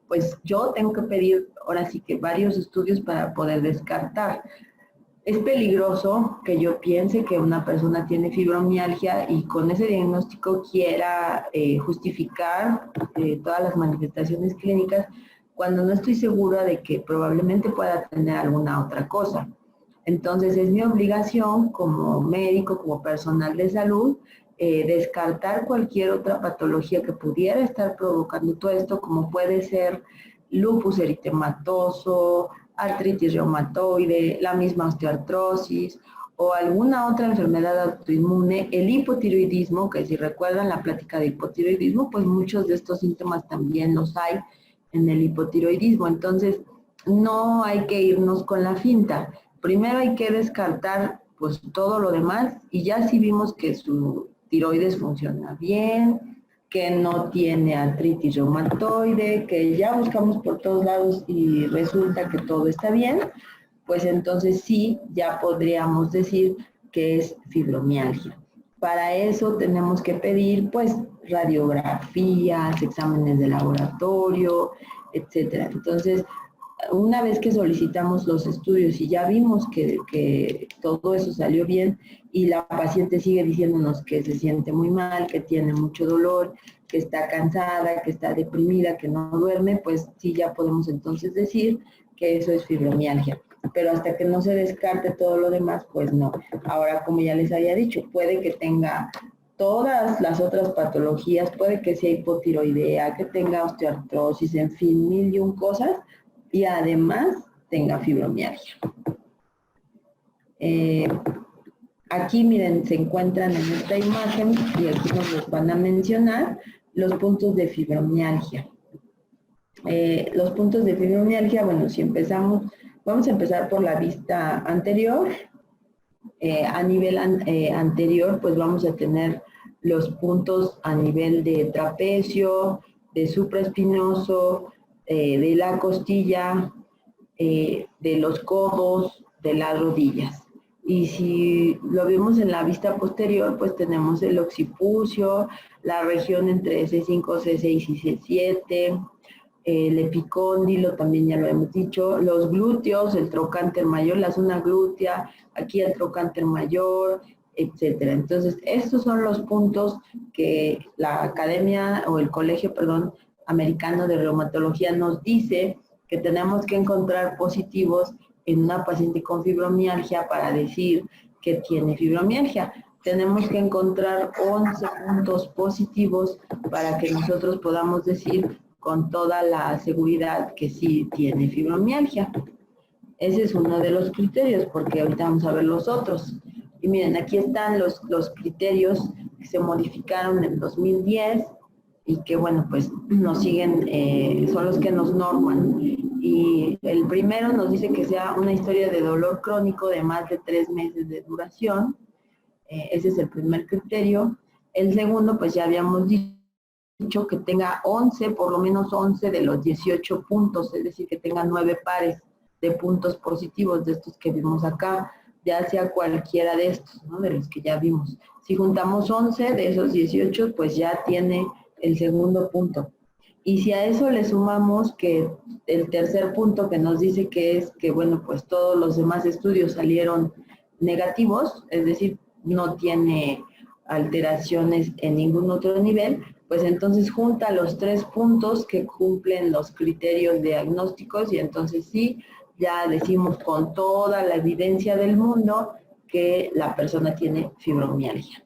pues yo tengo que pedir ahora sí que varios estudios para poder descartar. Es peligroso que yo piense que una persona tiene fibromialgia y con ese diagnóstico quiera justificar todas las manifestaciones clínicas cuando no estoy segura de que probablemente pueda tener alguna otra cosa. Entonces es mi obligación como médico, como personal de salud, descartar cualquier otra patología que pudiera estar provocando todo esto, como puede ser lupus eritematoso, artritis reumatoide, la misma osteoartrosis o alguna otra enfermedad autoinmune, el hipotiroidismo, que si recuerdan la plática de hipotiroidismo, pues muchos de estos síntomas también los hay en el hipotiroidismo. Entonces, no hay que irnos con la finta. Primero hay que descartar pues todo lo demás, y ya si vimos que su tiroides funciona bien, que no tiene artritis reumatoide, que ya buscamos por todos lados y resulta que todo está bien, pues entonces sí, ya podríamos decir que es fibromialgia. Para eso tenemos que pedir pues radiografías, exámenes de laboratorio, etcétera. Entonces, una vez que solicitamos los estudios y ya vimos que todo eso salió bien y la paciente sigue diciéndonos que se siente muy mal, que tiene mucho dolor, que está cansada, que está deprimida, que no duerme, pues sí ya podemos entonces decir que eso es fibromialgia. Pero hasta que no se descarte todo lo demás, pues no. Ahora, como ya les había dicho, puede que tenga todas las otras patologías, puede que sea hipotiroidea, que tenga osteoartrosis, en fin, mil y un cosas, y además tenga fibromialgia. Aquí miren, se encuentran en esta imagen y aquí nos los van a mencionar los puntos de fibromialgia. Los puntos de fibromialgia, bueno, si empezamos, vamos a empezar por la vista anterior. A nivel anterior, pues vamos a tener los puntos a nivel de trapecio, de supraespinoso, de la costilla, de los codos, de las rodillas. Y si lo vemos en la vista posterior, pues tenemos el occipucio, la región entre C5, C6 y C7, el epicóndilo, también ya lo hemos dicho, los glúteos, el trocánter mayor, la zona glútea, aquí el trocánter mayor, etcétera. Entonces, estos son los puntos que la academia o el colegio, perdón, americano de reumatología nos dice que tenemos que encontrar positivos en una paciente con fibromialgia para decir que tiene fibromialgia. Tenemos que encontrar 11 puntos positivos para que nosotros podamos decir con toda la seguridad que sí tiene fibromialgia. Ese es uno de los criterios, porque ahorita vamos a ver los otros. Y miren, aquí están los criterios que se modificaron en 2010 y que, bueno, pues nos siguen, son los que nos norman. Y el primero nos dice que sea una historia de dolor crónico de más de 3 meses de duración. Ese es el primer criterio. El segundo, pues ya habíamos dicho que tenga 11, por lo menos 11 de los 18 puntos, es decir, que tenga 9 pares de puntos positivos de estos que vimos acá, ya sea cualquiera de estos, ¿no? De los que ya vimos. Si juntamos 11 de esos 18, pues ya tiene el segundo punto. Y si a eso le sumamos que el tercer punto que nos dice que es que, bueno, pues todos los demás estudios salieron negativos, es decir, no tiene alteraciones en ningún otro nivel, pues entonces junta los 3 puntos que cumplen los criterios diagnósticos y entonces sí, ya decimos con toda la evidencia del mundo que la persona tiene fibromialgia.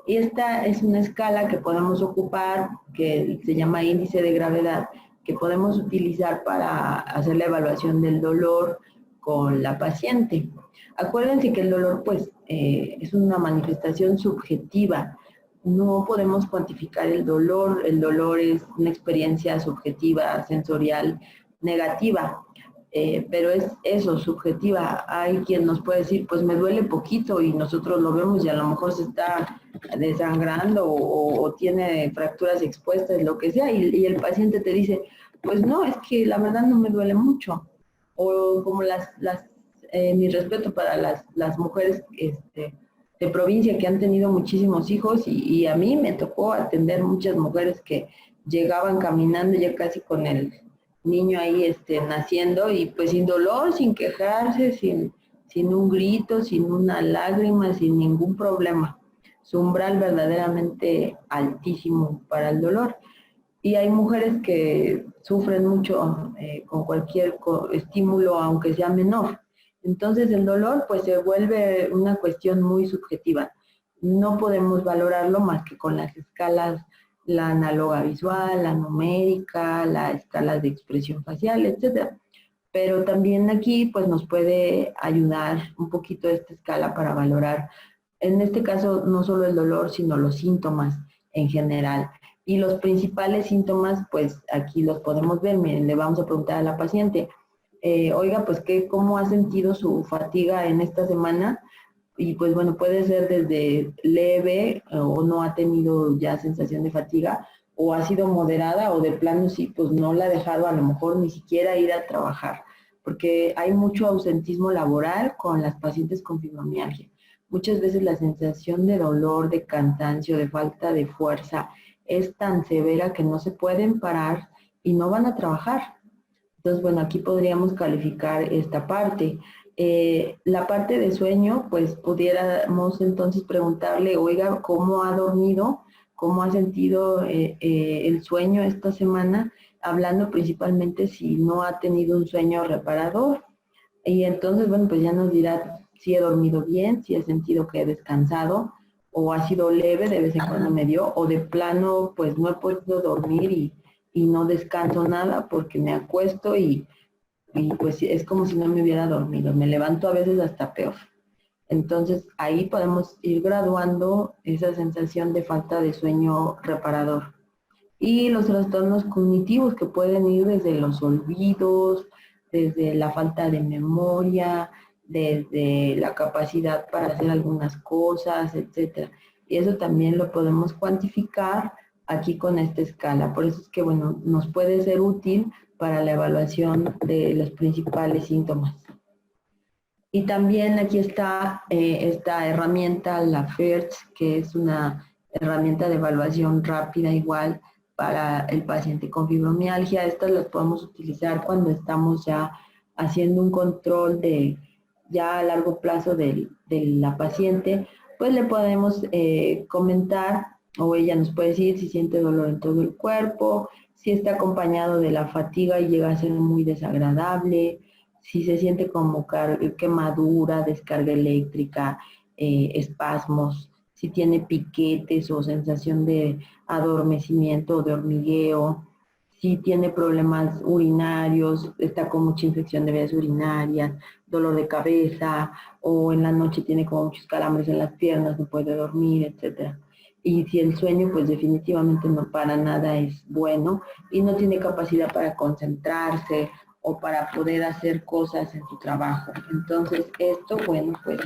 Y esta es una escala que podemos ocupar, que se llama índice de gravedad, que podemos utilizar para hacer la evaluación del dolor con la paciente. Acuérdense que el dolor, pues, es una manifestación subjetiva. No podemos cuantificar el dolor es una experiencia subjetiva, sensorial, negativa. Pero es eso, subjetiva. Hay quien nos puede decir, pues me duele poquito y nosotros lo vemos y a lo mejor se está desangrando o tiene fracturas expuestas, lo que sea, y el paciente te dice, pues no, es que la verdad no me duele mucho. O como mi respeto para las mujeres de provincia que han tenido muchísimos hijos y a mí me tocó atender muchas mujeres que llegaban caminando ya casi con el niño ahí naciendo y pues sin dolor, sin quejarse, sin un grito, sin una lágrima, sin ningún problema. Su umbral verdaderamente altísimo para el dolor. Y hay mujeres que sufren mucho con cualquier estímulo, aunque sea menor. Entonces el dolor pues se vuelve una cuestión muy subjetiva. No podemos valorarlo más que con las escalas, la análoga visual, la numérica, la escala de expresión facial, etc. Pero también aquí pues nos puede ayudar un poquito esta escala para valorar, en este caso, no solo el dolor, sino los síntomas en general. Y los principales síntomas, pues aquí los podemos ver. Miren, le vamos a preguntar a la paciente, oiga, pues ¿cómo ha sentido su fatiga en esta semana? Y pues bueno, puede ser desde leve o no ha tenido ya sensación de fatiga, o ha sido moderada, o de plano sí, pues no la ha dejado a lo mejor ni siquiera ir a trabajar, porque hay mucho ausentismo laboral con las pacientes con fibromialgia. Muchas veces la sensación de dolor, de cansancio, de falta de fuerza es tan severa que no se pueden parar y no van a trabajar. Entonces, bueno, aquí podríamos calificar esta parte. La parte de sueño, pues pudiéramos entonces preguntarle, oiga, ¿cómo ha dormido? ¿Cómo ha sentido el sueño esta semana? Hablando principalmente si no ha tenido un sueño reparador. Y entonces, bueno, pues ya nos dirá si he dormido bien, si he sentido que he descansado, o ha sido leve, de vez en cuando me dio, o de plano, pues no he podido dormir y no descanso nada porque me acuesto y pues es como si no me hubiera dormido. Me levanto a veces hasta peor. Entonces, ahí podemos ir graduando esa sensación de falta de sueño reparador. Y los trastornos cognitivos que pueden ir desde los olvidos, desde la falta de memoria, desde la capacidad para hacer algunas cosas, etc. Y eso también lo podemos cuantificar aquí con esta escala. Por eso es que, bueno, nos puede ser útil para la evaluación de los principales síntomas. Y también aquí está esta herramienta, la FERS, que es una herramienta de evaluación rápida igual para el paciente con fibromialgia. Estas las podemos utilizar cuando estamos ya haciendo un control de ya a largo plazo de la paciente. Pues le podemos comentar o ella nos puede decir si siente dolor en todo el cuerpo, si está acompañado de la fatiga y llega a ser muy desagradable, si se siente como quemadura, descarga eléctrica, espasmos, si tiene piquetes o sensación de adormecimiento o de hormigueo, si tiene problemas urinarios, está con mucha infección de vías urinarias, dolor de cabeza, o en la noche tiene como muchos calambres en las piernas, no puede dormir, etcétera. Y si el sueño, pues definitivamente no para nada es bueno y no tiene capacidad para concentrarse o para poder hacer cosas en su trabajo. Entonces, esto, bueno, pues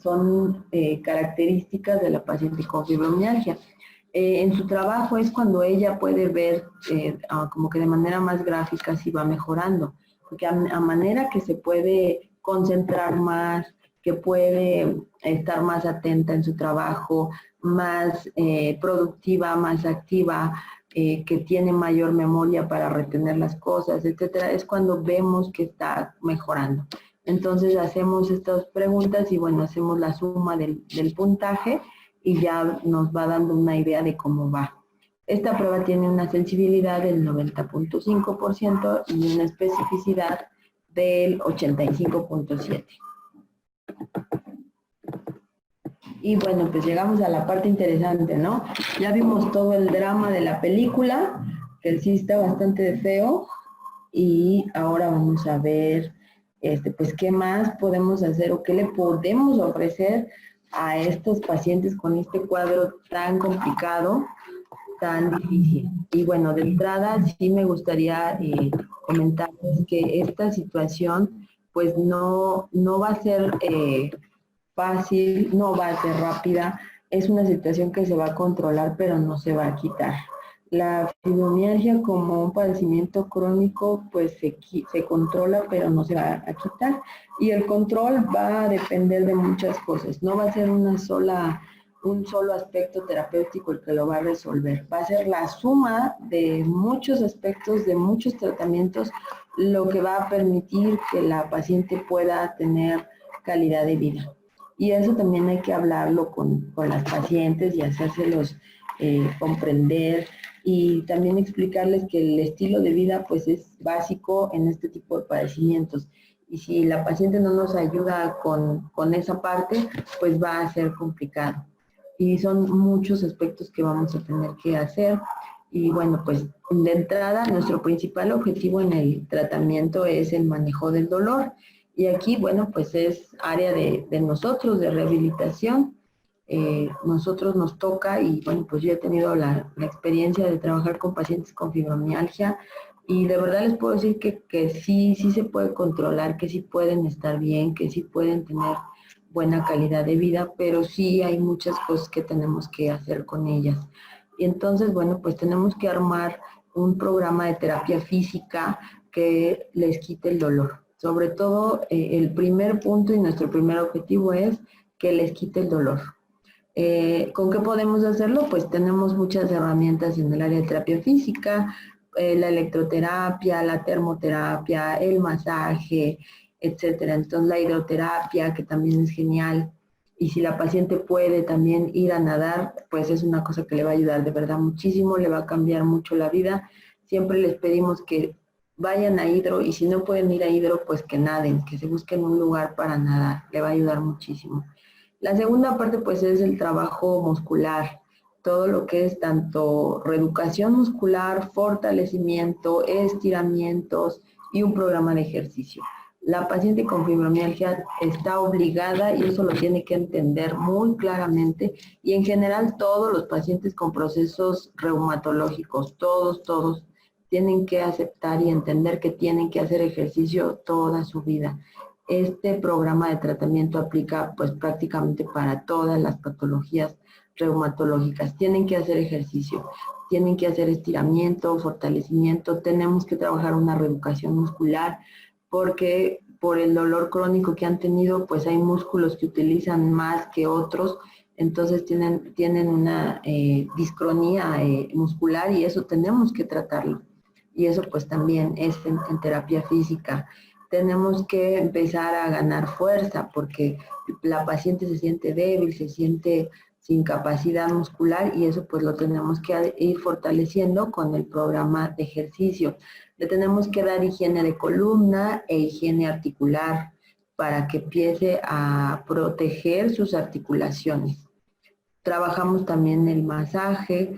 son características de la paciente con fibromialgia. En su trabajo es cuando ella puede ver como que de manera más gráfica si va mejorando, porque a manera que se puede concentrar más, que puede estar más atenta en su trabajo, más productiva, más activa, que tiene mayor memoria para retener las cosas, etcétera, es cuando vemos que está mejorando. Entonces hacemos estas preguntas y bueno, hacemos la suma del puntaje y ya nos va dando una idea de cómo va. Esta prueba tiene una sensibilidad del 90.5% y una especificidad del 85.7%. Y bueno, pues llegamos a la parte interesante, ¿no? Ya vimos todo el drama de la película, que sí está bastante feo, y ahora vamos a ver, pues, qué más podemos hacer o qué le podemos ofrecer a estos pacientes con este cuadro tan complicado, tan difícil. Y bueno, de entrada sí me gustaría comentarles que esta situación, pues no va a ser fácil, no va a ser rápida, es una situación que se va a controlar, pero no se va a quitar. La fibromialgia como un padecimiento crónico, pues se controla, pero no se va a quitar. Y el control va a depender de muchas cosas. No va a ser un solo aspecto terapéutico el que lo va a resolver. Va a ser la suma de muchos aspectos, de muchos tratamientos, lo que va a permitir que la paciente pueda tener calidad de vida. Y eso también hay que hablarlo con las pacientes y hacérselos comprender y también explicarles que el estilo de vida pues es básico en este tipo de padecimientos. Y si la paciente no nos ayuda con esa parte, pues va a ser complicado. Y son muchos aspectos que vamos a tener que hacer. Y bueno, pues de entrada, nuestro principal objetivo en el tratamiento es el manejo del dolor. Y aquí, bueno, pues es área de nosotros, de rehabilitación. Nosotros nos toca y bueno, pues yo he tenido la experiencia de trabajar con pacientes con fibromialgia y de verdad les puedo decir que sí se puede controlar, que sí pueden estar bien, que sí pueden tener buena calidad de vida, pero sí hay muchas cosas que tenemos que hacer con ellas. Y entonces, bueno, pues tenemos que armar un programa de terapia física que les quite el dolor. Sobre todo, el primer punto y nuestro primer objetivo es que les quite el dolor. ¿Con qué podemos hacerlo? Pues tenemos muchas herramientas en el área de terapia física, la electroterapia, la termoterapia, el masaje, etcétera. Entonces la hidroterapia, que también es genial. Y si la paciente puede también ir a nadar, pues es una cosa que le va a ayudar de verdad muchísimo, le va a cambiar mucho la vida. Siempre les pedimos que vayan a hidro y si no pueden ir a hidro, pues que naden, que se busquen un lugar para nadar, le va a ayudar muchísimo. La segunda parte pues es el trabajo muscular, todo lo que es tanto reeducación muscular, fortalecimiento, estiramientos y un programa de ejercicio. La paciente con fibromialgia está obligada y eso lo tiene que entender muy claramente y en general todos los pacientes con procesos reumatológicos, todos tienen que aceptar y entender que tienen que hacer ejercicio toda su vida. Este programa de tratamiento aplica pues prácticamente para todas las patologías reumatológicas. Tienen que hacer ejercicio, tienen que hacer estiramiento, fortalecimiento, tenemos que trabajar una reeducación muscular porque por el dolor crónico que han tenido, pues hay músculos que utilizan más que otros, entonces tienen una discronía muscular y eso tenemos que tratarlo. Y eso pues también es en terapia física. Tenemos que empezar a ganar fuerza porque la paciente se siente débil, se siente sin capacidad muscular y eso pues lo tenemos que ir fortaleciendo con el programa de ejercicio. Le tenemos que dar higiene de columna e higiene articular para que empiece a proteger sus articulaciones. Trabajamos también el masaje,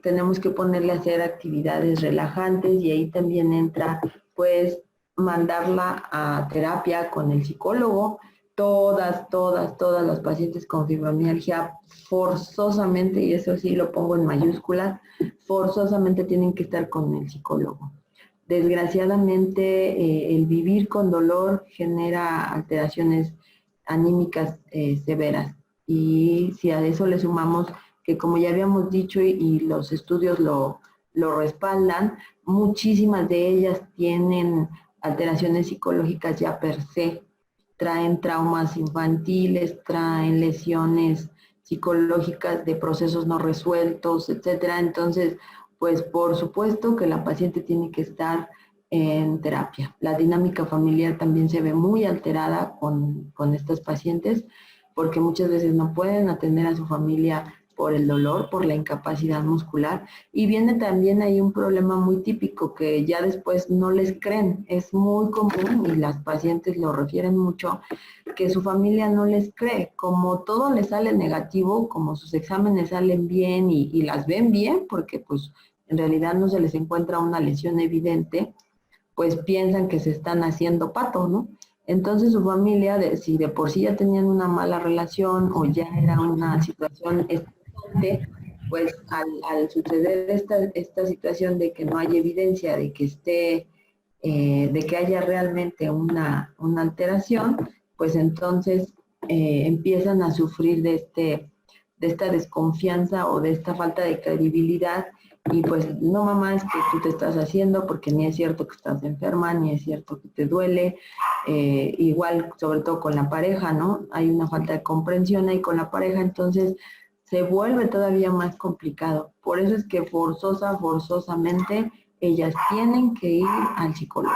tenemos que ponerle a hacer actividades relajantes y ahí también entra pues mandarla a terapia con el psicólogo. Todas las pacientes con fibromialgia forzosamente, y eso sí lo pongo en mayúsculas, forzosamente tienen que estar con el psicólogo. Desgraciadamente, el vivir con dolor genera alteraciones anímicas severas. Y si a eso le sumamos que, como ya habíamos dicho y los estudios lo respaldan, muchísimas de ellas tienen alteraciones psicológicas ya per se, traen traumas infantiles, traen lesiones psicológicas de procesos no resueltos, etcétera. Entonces, pues por supuesto que la paciente tiene que estar en terapia. La dinámica familiar también se ve muy alterada con estas pacientes porque muchas veces no pueden atender a su familia por el dolor, por la incapacidad muscular. Y viene también ahí un problema muy típico que ya después no les creen. Es muy común y las pacientes lo refieren mucho, que su familia no les cree. Como todo les sale negativo, como sus exámenes salen bien y las ven bien, porque pues en realidad no se les encuentra una lesión evidente, pues piensan que se están haciendo pato, ¿no? Entonces su familia, si de por sí ya tenían una mala relación o ya era una situación estresante, pues al suceder esta situación de que no hay evidencia de que de que haya realmente una alteración, pues entonces empiezan a sufrir de esta desconfianza o de esta falta de credibilidad. Y pues no, mamá, es que tú te estás haciendo porque ni es cierto que estás enferma, ni es cierto que te duele. Igual, sobre todo con la pareja, ¿no? Hay una falta de comprensión ahí con la pareja, entonces se vuelve todavía más complicado. Por eso es que forzosamente, ellas tienen que ir al psicólogo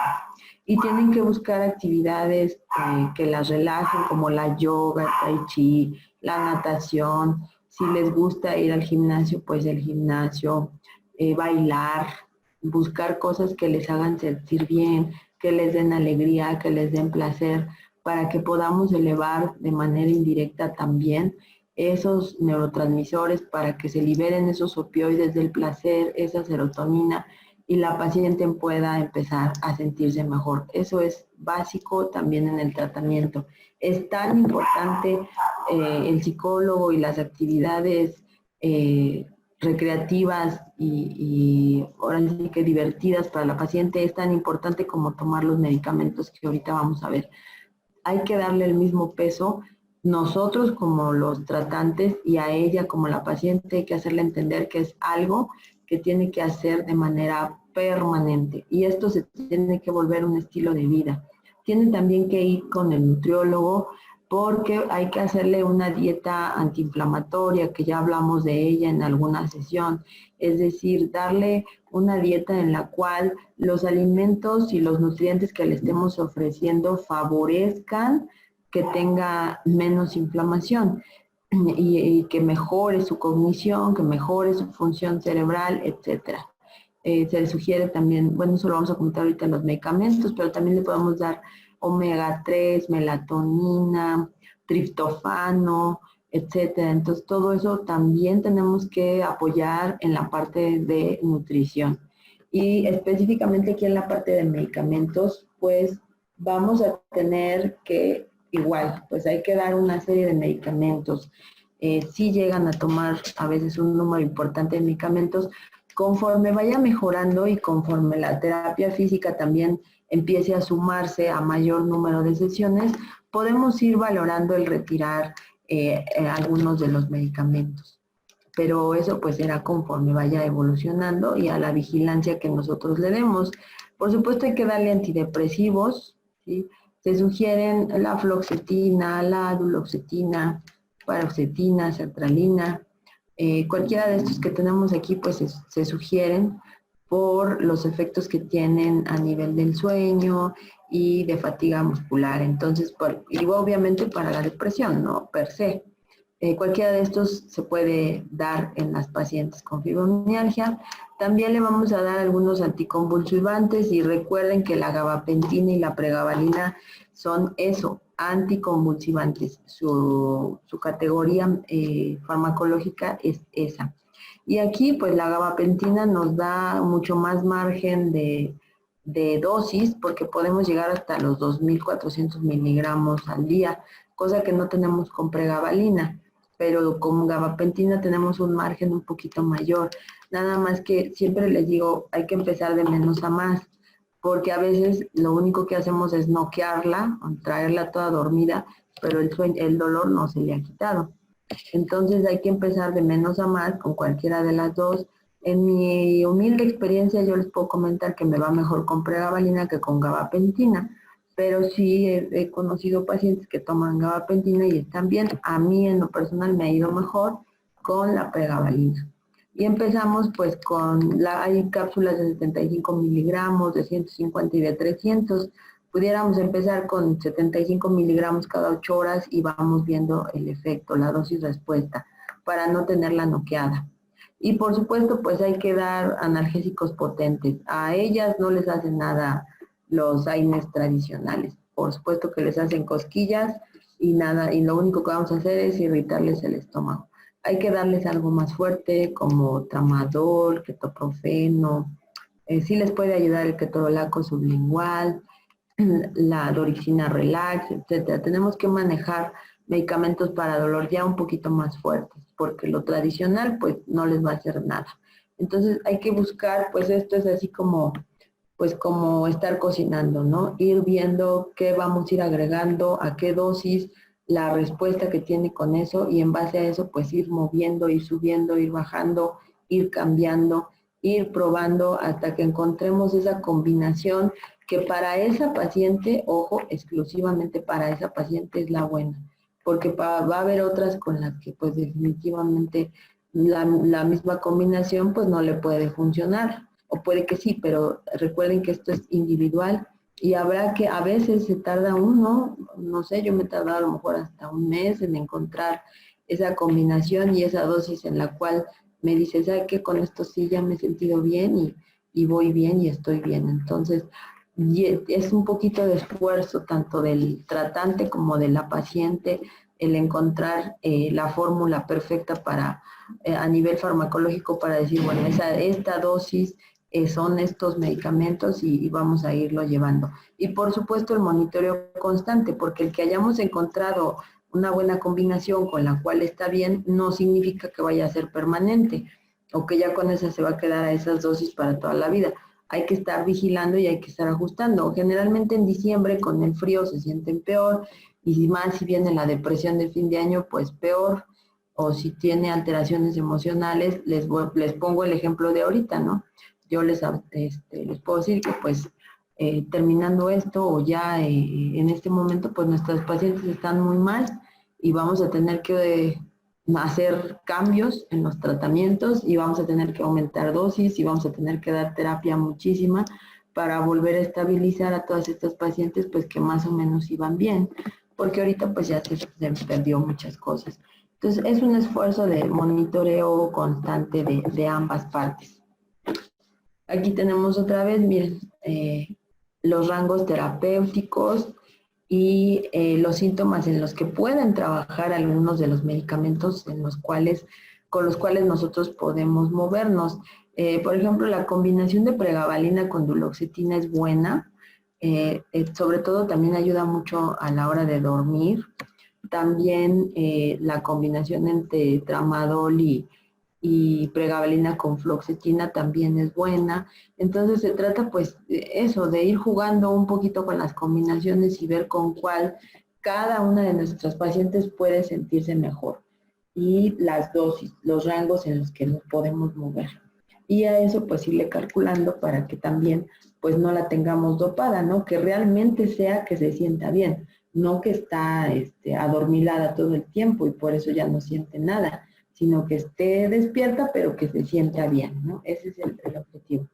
y tienen que buscar actividades que las relajen, como la yoga, el tai chi, la natación. Si les gusta ir al gimnasio, pues el gimnasio, bailar, buscar cosas que les hagan sentir bien, que les den alegría, que les den placer, para que podamos elevar de manera indirecta también esos neurotransmisores, para que se liberen esos opioides del placer, esa serotonina, y la paciente pueda empezar a sentirse mejor. Eso es básico también en el tratamiento. Es tan importante el psicólogo y las actividades recreativas y ahora sí que divertidas para la paciente, es tan importante como tomar los medicamentos que ahorita vamos a ver. Hay que darle el mismo peso nosotros como los tratantes y a ella como la paciente. Hay que hacerle entender que es algo que tiene que hacer de manera permanente y esto se tiene que volver un estilo de vida. Tienen también que ir con el nutriólogo porque hay que hacerle una dieta antiinflamatoria, que ya hablamos de ella en alguna sesión, es decir, darle una dieta en la cual los alimentos y los nutrientes que le estemos ofreciendo favorezcan que tenga menos inflamación y que mejore su cognición, que mejore su función cerebral, etcétera. Se le sugiere también, bueno, eso lo vamos a comentar ahorita en los medicamentos, pero también le podemos dar omega 3, melatonina, triptofano, etcétera. Entonces, todo eso también tenemos que apoyar en la parte de nutrición. Y específicamente aquí en la parte de medicamentos, pues vamos a tener que, igual, pues hay que dar una serie de medicamentos. Si llegan a tomar a veces un número importante de medicamentos, conforme vaya mejorando y conforme la terapia física también empiece a sumarse a mayor número de sesiones, podemos ir valorando el retirar algunos de los medicamentos. Pero eso pues será conforme vaya evolucionando y a la vigilancia que nosotros le demos. Por supuesto hay que darle antidepresivos, ¿sí? Se sugieren la fluoxetina, la duloxetina, paroxetina, sertralina. Cualquiera de estos que tenemos aquí pues se sugieren por los efectos que tienen a nivel del sueño y de fatiga muscular. Entonces, y obviamente para la depresión, ¿no? Per se. Cualquiera de estos se puede dar en las pacientes con fibromialgia. También le vamos a dar algunos anticonvulsivantes y recuerden que la gabapentina y la pregabalina son eso, anticonvulsivantes. Su categoría farmacológica es esa. Y aquí pues la gabapentina nos da mucho más margen de dosis porque podemos llegar hasta los 2.400 miligramos al día, cosa que no tenemos con pregabalina, pero con gabapentina tenemos un margen un poquito mayor. Nada más que siempre les digo, hay que empezar de menos a más, porque a veces lo único que hacemos es noquearla, traerla toda dormida, pero el dolor no se le ha quitado. Entonces hay que empezar de menos a más con cualquiera de las dos. En mi humilde experiencia yo les puedo comentar que me va mejor con pregabalina que con gabapentina, pero sí he conocido pacientes que toman gabapentina y están bien. A mí en lo personal me ha ido mejor con la pregabalina. Y empezamos pues hay cápsulas de 75 miligramos, de 150 y de 300. Pudiéramos empezar con 75 miligramos cada 8 horas y vamos viendo el efecto, la dosis respuesta, para no tenerla noqueada. Y por supuesto, pues hay que dar analgésicos potentes. A ellas no les hacen nada los AINES tradicionales. Por supuesto que les hacen cosquillas y nada, y lo único que vamos a hacer es irritarles el estómago. Hay que darles algo más fuerte como tramadol, ketoprofeno. Sí les puede ayudar el ketorolaco sublingual, la dorixina relax, etcétera. Tenemos que manejar medicamentos para dolor ya un poquito más fuertes, porque lo tradicional pues no les va a hacer nada. Entonces hay que buscar, pues esto es así como, pues como estar cocinando, ¿no? Ir viendo qué vamos a ir agregando, a qué dosis, la respuesta que tiene con eso y en base a eso pues ir moviendo, ir subiendo, ir bajando, ir cambiando, ir probando hasta que encontremos esa combinación que para esa paciente, ojo, exclusivamente para esa paciente es la buena, porque va a haber otras con las que pues definitivamente la misma combinación pues no le puede funcionar, o puede que sí, pero recuerden que esto es individual y habrá que, a veces se tarda uno, no sé, yo me he tardado a lo mejor hasta un mes en encontrar esa combinación y esa dosis en la cual me dice, ¿sabe qué? Con esto sí ya me he sentido bien y voy bien y estoy bien. Entonces, es un poquito de esfuerzo tanto del tratante como de la paciente el encontrar la fórmula perfecta para a nivel farmacológico para decir, bueno, esta dosis son estos medicamentos y vamos a irlo llevando. Y por supuesto el monitoreo constante, porque el que hayamos encontrado una buena combinación con la cual está bien, no significa que vaya a ser permanente o que ya con esa se va a quedar a esas dosis para toda la vida. Hay que estar vigilando y hay que estar ajustando. Generalmente en diciembre con el frío se sienten peor y más si viene la depresión de fin de año, pues peor. O si tiene alteraciones emocionales, les pongo el ejemplo de ahorita, ¿no? Yo les puedo decir que pues terminando esto o ya en este momento pues nuestros pacientes están muy mal y vamos a tener que hacer cambios en los tratamientos y vamos a tener que aumentar dosis y vamos a tener que dar terapia muchísima para volver a estabilizar a todas estas pacientes pues que más o menos iban bien, porque ahorita pues ya se perdió muchas cosas. Entonces es un esfuerzo de monitoreo constante de ambas partes. Aquí tenemos otra vez, miren, los rangos terapéuticos y los síntomas en los que pueden trabajar algunos de los medicamentos con los cuales nosotros podemos movernos. Por ejemplo, la combinación de pregabalina con duloxetina es buena, sobre todo también ayuda mucho a la hora de dormir. También la combinación entre tramadol y pregabalina con fluoxetina también es buena. Entonces se trata pues eso, de ir jugando un poquito con las combinaciones y ver con cuál cada una de nuestras pacientes puede sentirse mejor. Y las dosis, los rangos en los que nos podemos mover. y a eso pues irle calculando para que también pues no la tengamos dopada, ¿no? Que realmente sea que se sienta bien, no que está adormilada todo el tiempo y por eso ya no siente nada, sino que esté despierta pero que se sienta bien, ¿no? Ese es el objetivo.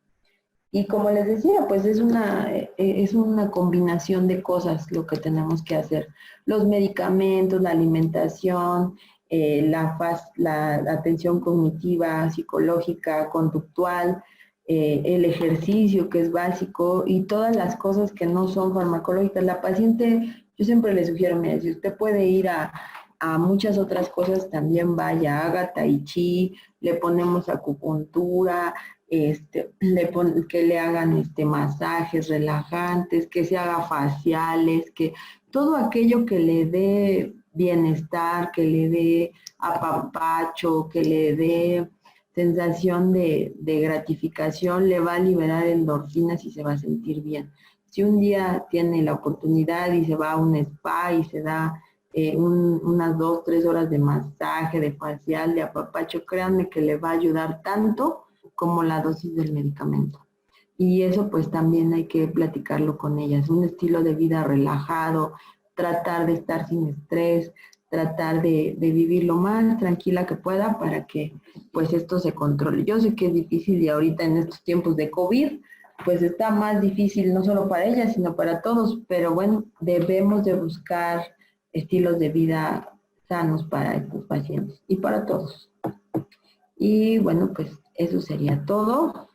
Y como les decía, pues es una combinación de cosas lo que tenemos que hacer. Los medicamentos, la alimentación, la atención cognitiva, psicológica, conductual, el ejercicio que es básico y todas las cosas que no son farmacológicas. La paciente, yo siempre le sugiero, mira, si usted puede ir a muchas otras cosas, también vaya, haga tai chi, le ponemos acupuntura, que le hagan masajes relajantes, que se haga faciales, que todo aquello que le dé bienestar, que le dé apapacho, que le dé sensación de gratificación, le va a liberar endorfinas y se va a sentir bien. Si un día tiene la oportunidad y se va a un spa y se da unas 2, 3 horas de masaje, de facial, de apapacho, créanme que le va a ayudar tanto como la dosis del medicamento. Y eso pues también hay que platicarlo con ellas. Un estilo de vida relajado, tratar de estar sin estrés, tratar de vivir lo más tranquila que pueda para que pues esto se controle. Yo sé que es difícil y ahorita en estos tiempos de COVID pues está más difícil no solo para ellas sino para todos, pero bueno, debemos de buscar estilos de vida sanos para estos pacientes y para todos. Y bueno, pues eso sería todo.